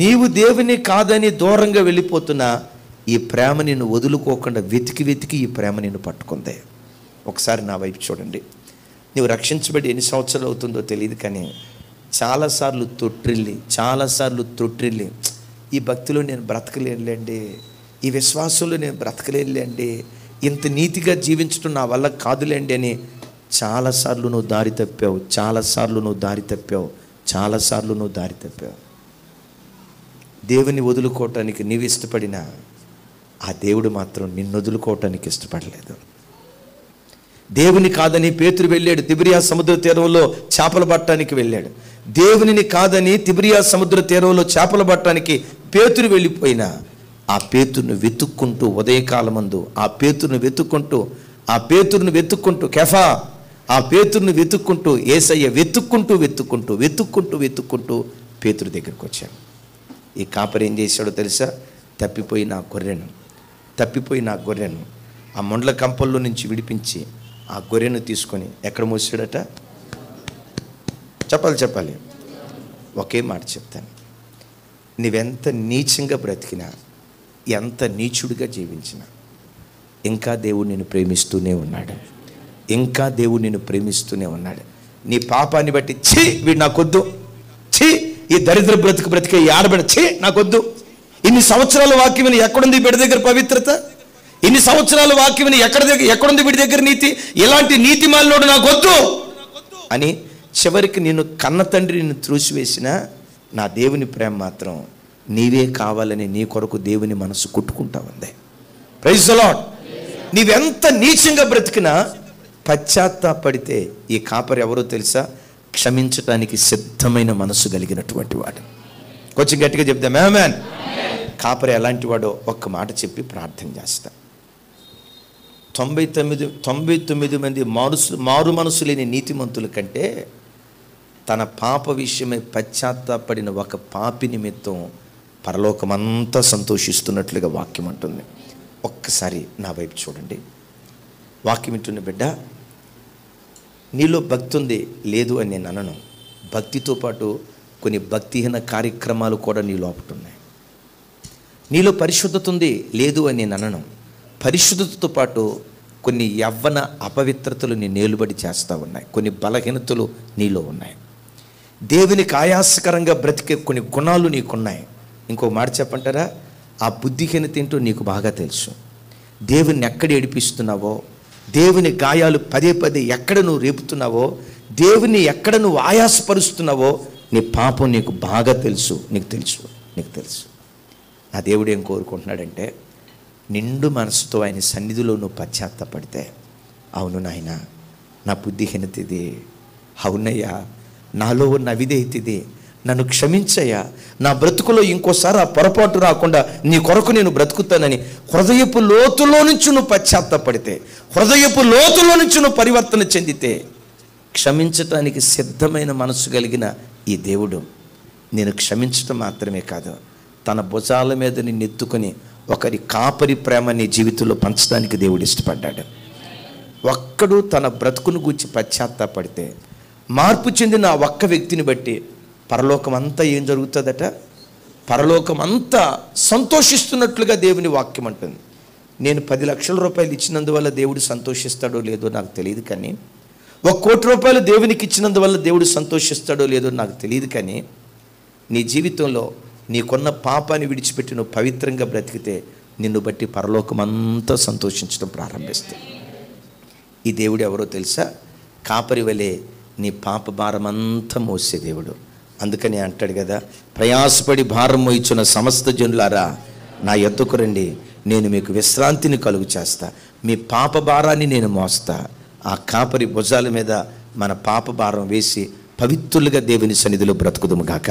నీవు దేవుని కాదని దూరంగా వెళ్ళిపోతున్నా ఈ ప్రేమ నిన్ను వదులుకోకుండా వెతికి వెతికి ఈ ప్రేమ నిన్ను పట్టుకుంది. ఒకసారి నా వైపు చూడండి. నువ్వు రక్షించబడి ఎన్ని సంవత్సరాలు అవుతుందో తెలియదు, కానీ చాలాసార్లు తొట్టిల్లి ఈ భక్తిలో నేను బ్రతకలేనులేండి, ఈ విశ్వాసంలో నేను బ్రతకలేనులేండి, ఇంత నీతిగా జీవించడం నా వల్ల కాదులేండి అని చాలాసార్లు నువ్వు దారి తప్పావు. దేవుని వదులుకోవటానికి నీవు ఇష్టపడినా ఆ దేవుడు మాత్రం నిన్ను వదులుకోవటానికి ఇష్టపడలేదు. దేవుని కాదని పేతురు వెళ్ళాడు, తిబిరియా సముద్ర తీరంలో చేపలు పట్టడానికి వెళ్ళాడు. దేవునిని కాదని తిబిరియా సముద్ర తీరంలో చేపలు పట్టడానికి పేతురు వెళ్ళిపోయినా ఆ పేతురును వెతుక్కుంటూ ఉదయకాలమందు ఆ పేతురును వెతుక్కుంటూ కెఫా ఆ పేతురును వెతుక్కుంటూ యేసయ్య వెతుక్కుంటూ పేతురు దగ్గరికి వచ్చాడు. ఈ కాపరి ఏం చేశాడో తెలుసా? తప్పిపోయిన ఆ గొర్రెను ఆ ముండ్ల కంపల్లో నుంచి విడిపించి ఆ గొర్రెను తీసుకొని ఎక్కడ మోసాడట? చెప్పాలి. ఒకే మాట చెప్తాను. నీవెంత నీచంగా బ్రతికినా, ఎంత నీచుడిగా జీవించినా ఇంకా దేవుడు నిన్ను ప్రేమిస్తూనే ఉన్నాడు. నీ పాపాన్ని బట్టి ఛీ వీడు నాకొద్దు, ఛీ ఈ దరిద్ర బ్రతికే ఈ ఆడబిడ్డ, ఛీ నాకొద్దు, ఇన్ని సంవత్సరాల వాక్యం ఎక్కడుంది బిడ్డ దగ్గర పవిత్రత, ఇన్ని సంవత్సరాల వాక్యం ఎక్కడుంది వీడి దగ్గర నీతి, ఇలాంటి నీతి మాలినోడు నాకొద్దు అని చివరికి నిన్ను కన్న తండ్రి నిన్ను త్రోసివేసినా నా దేవుని ప్రేమ మాత్రం నీవే కావాలని నీ కొరకు దేవుని మనసు కొట్టుకుంటా ఉంది. Praise the lord. నీవెంత నీచంగా బ్రతికినా పశ్చాత్తాపడితే ఈ కాపరి ఎవరో తెలుసా? క్షమించటానికి సిద్ధమైన మనసు కలిగినటువంటి వాడు. కొంచెం గట్టిగా చెప్దాం ఆమేన్. కాపరి ఎలాంటి వాడో ఒక్క మాట చెప్పి ప్రార్థన చేస్తా. 99 మంది మారు మనసు లేని నీతిమంతుల కంటే తన పాప విషయమై పశ్చాత్తాపడిన ఒక పాపి నిమిత్తం పరలోకమంతా సంతోషిస్తున్నట్లుగా వాక్యం అంటుంది. ఒక్కసారి నా వైపు చూడండి. వాక్యం వింటున్న బిడ్డ, నీలో భక్తి ఉంది లేదు అని నేను అనను. భక్తితో పాటు కొన్ని భక్తిహీన కార్యక్రమాలు కూడా నీ లోపట ఉన్నాయి. నీలో పరిశుద్ధత ఉంది లేదు అని నేను అనను. పరిశుద్ధతతో పాటు కొన్ని యవ్వన అపవిత్రతలు నీ నేలుబడి చేస్తూ ఉన్నాయి. కొన్ని బలహీనతలు నీలో ఉన్నాయి. దేవునికి ఆయాసకరంగా బ్రతికే కొన్ని గుణాలు నీకున్నాయి. ఇంకో మాట చెప్పంటారా? ఆ బుద్ధిహీనత ఏంటో నీకు బాగా తెలుసు. దేవుని ఎక్కడ ఏడిపిస్తున్నావో, దేవుని గాయాలు పదే పదే ఎక్కడ నువ్వు రేపుతున్నావో, దేవుని ఎక్కడ నువ్వు ఆయాసపరుస్తున్నావో నీ పాపం నీకు బాగా తెలుసు. నీకు తెలుసు. ఆ దేవుడు ఏం కోరుకుంటున్నాడంటే, నిండు మనసుతో ఆయన సన్నిధిలో నువ్వు పశ్చాత్తాపడితే, అవును నాయన నా బుద్ధిహీనత ఇది, అవునయ్యా నాలో ఉన్న అవిధేయత ఇది, నన్ను క్షమించయ్యా, నా బ్రతుకులో ఇంకోసారి ఆ పొరపాటు రాకుండా నీ కొరకు నేను బ్రతుకుతానని హృదయపు లోతులో నుంచి నువ్వు పశ్చాత్తాపడితే, హృదయపు లోతులో నుంచి నువ్వు పరివర్తన చెందితే, క్షమించటానికి సిద్ధమైన మనసు కలిగిన ఈ దేవుడు నేను క్షమించటం మాత్రమే కాదు, తన భుజాల మీద నిన్ను ఎత్తుకొని ఒకరి కాపరి ప్రేమ నీ జీవితంలో పంచడానికి దేవుడు ఇష్టపడ్డాడు. ఒక్కడు తన బ్రతుకును గూర్చి పశ్చాత్తాపడితే, మార్పు చెందిన ఆ ఒక్క వ్యక్తిని బట్టి పరలోకం అంతా ఏం జరుగుతుందట? పరలోకం అంతా సంతోషిస్తున్నట్లుగా దేవుని వాక్యం అంటుంది. నేను 10 లక్షల రూపాయలు ఇచ్చినందువల్ల దేవుడు సంతోషిస్తాడో లేదో నాకు తెలియదు, కానీ 1 కోటి రూపాయలు దేవునికి ఇచ్చినందువల్ల దేవుడు సంతోషిస్తాడో లేదో నాకు తెలియదు, కానీ నీ జీవితంలో నీకున్న పాపాన్ని విడిచిపెట్టి నువ్వు పవిత్రంగా బ్రతికితే నిన్ను బట్టి పరలోకం అంతా సంతోషించడం ప్రారంభిస్తుంది. ఈ దేవుడు ఎవరో తెలుసా? కాపరి వలె నీ పాప భారం అంతా మోసే దేవుడు. అందుకని అంటాడు కదా, ప్రయాసపడి భారం మోయిచున్న సమస్త జనులారా నా యొద్దకు రండి, నేను మీకు విశ్రాంతిని కలుగు చేస్తా, మీ పాప భారాన్ని నేను మోస్తా. ఆ కాపరి భుజాల మీద మన పాప భారం వేసి పవిత్రులుగా దేవుని సన్నిధిలో బ్రతుకుదుము గాక.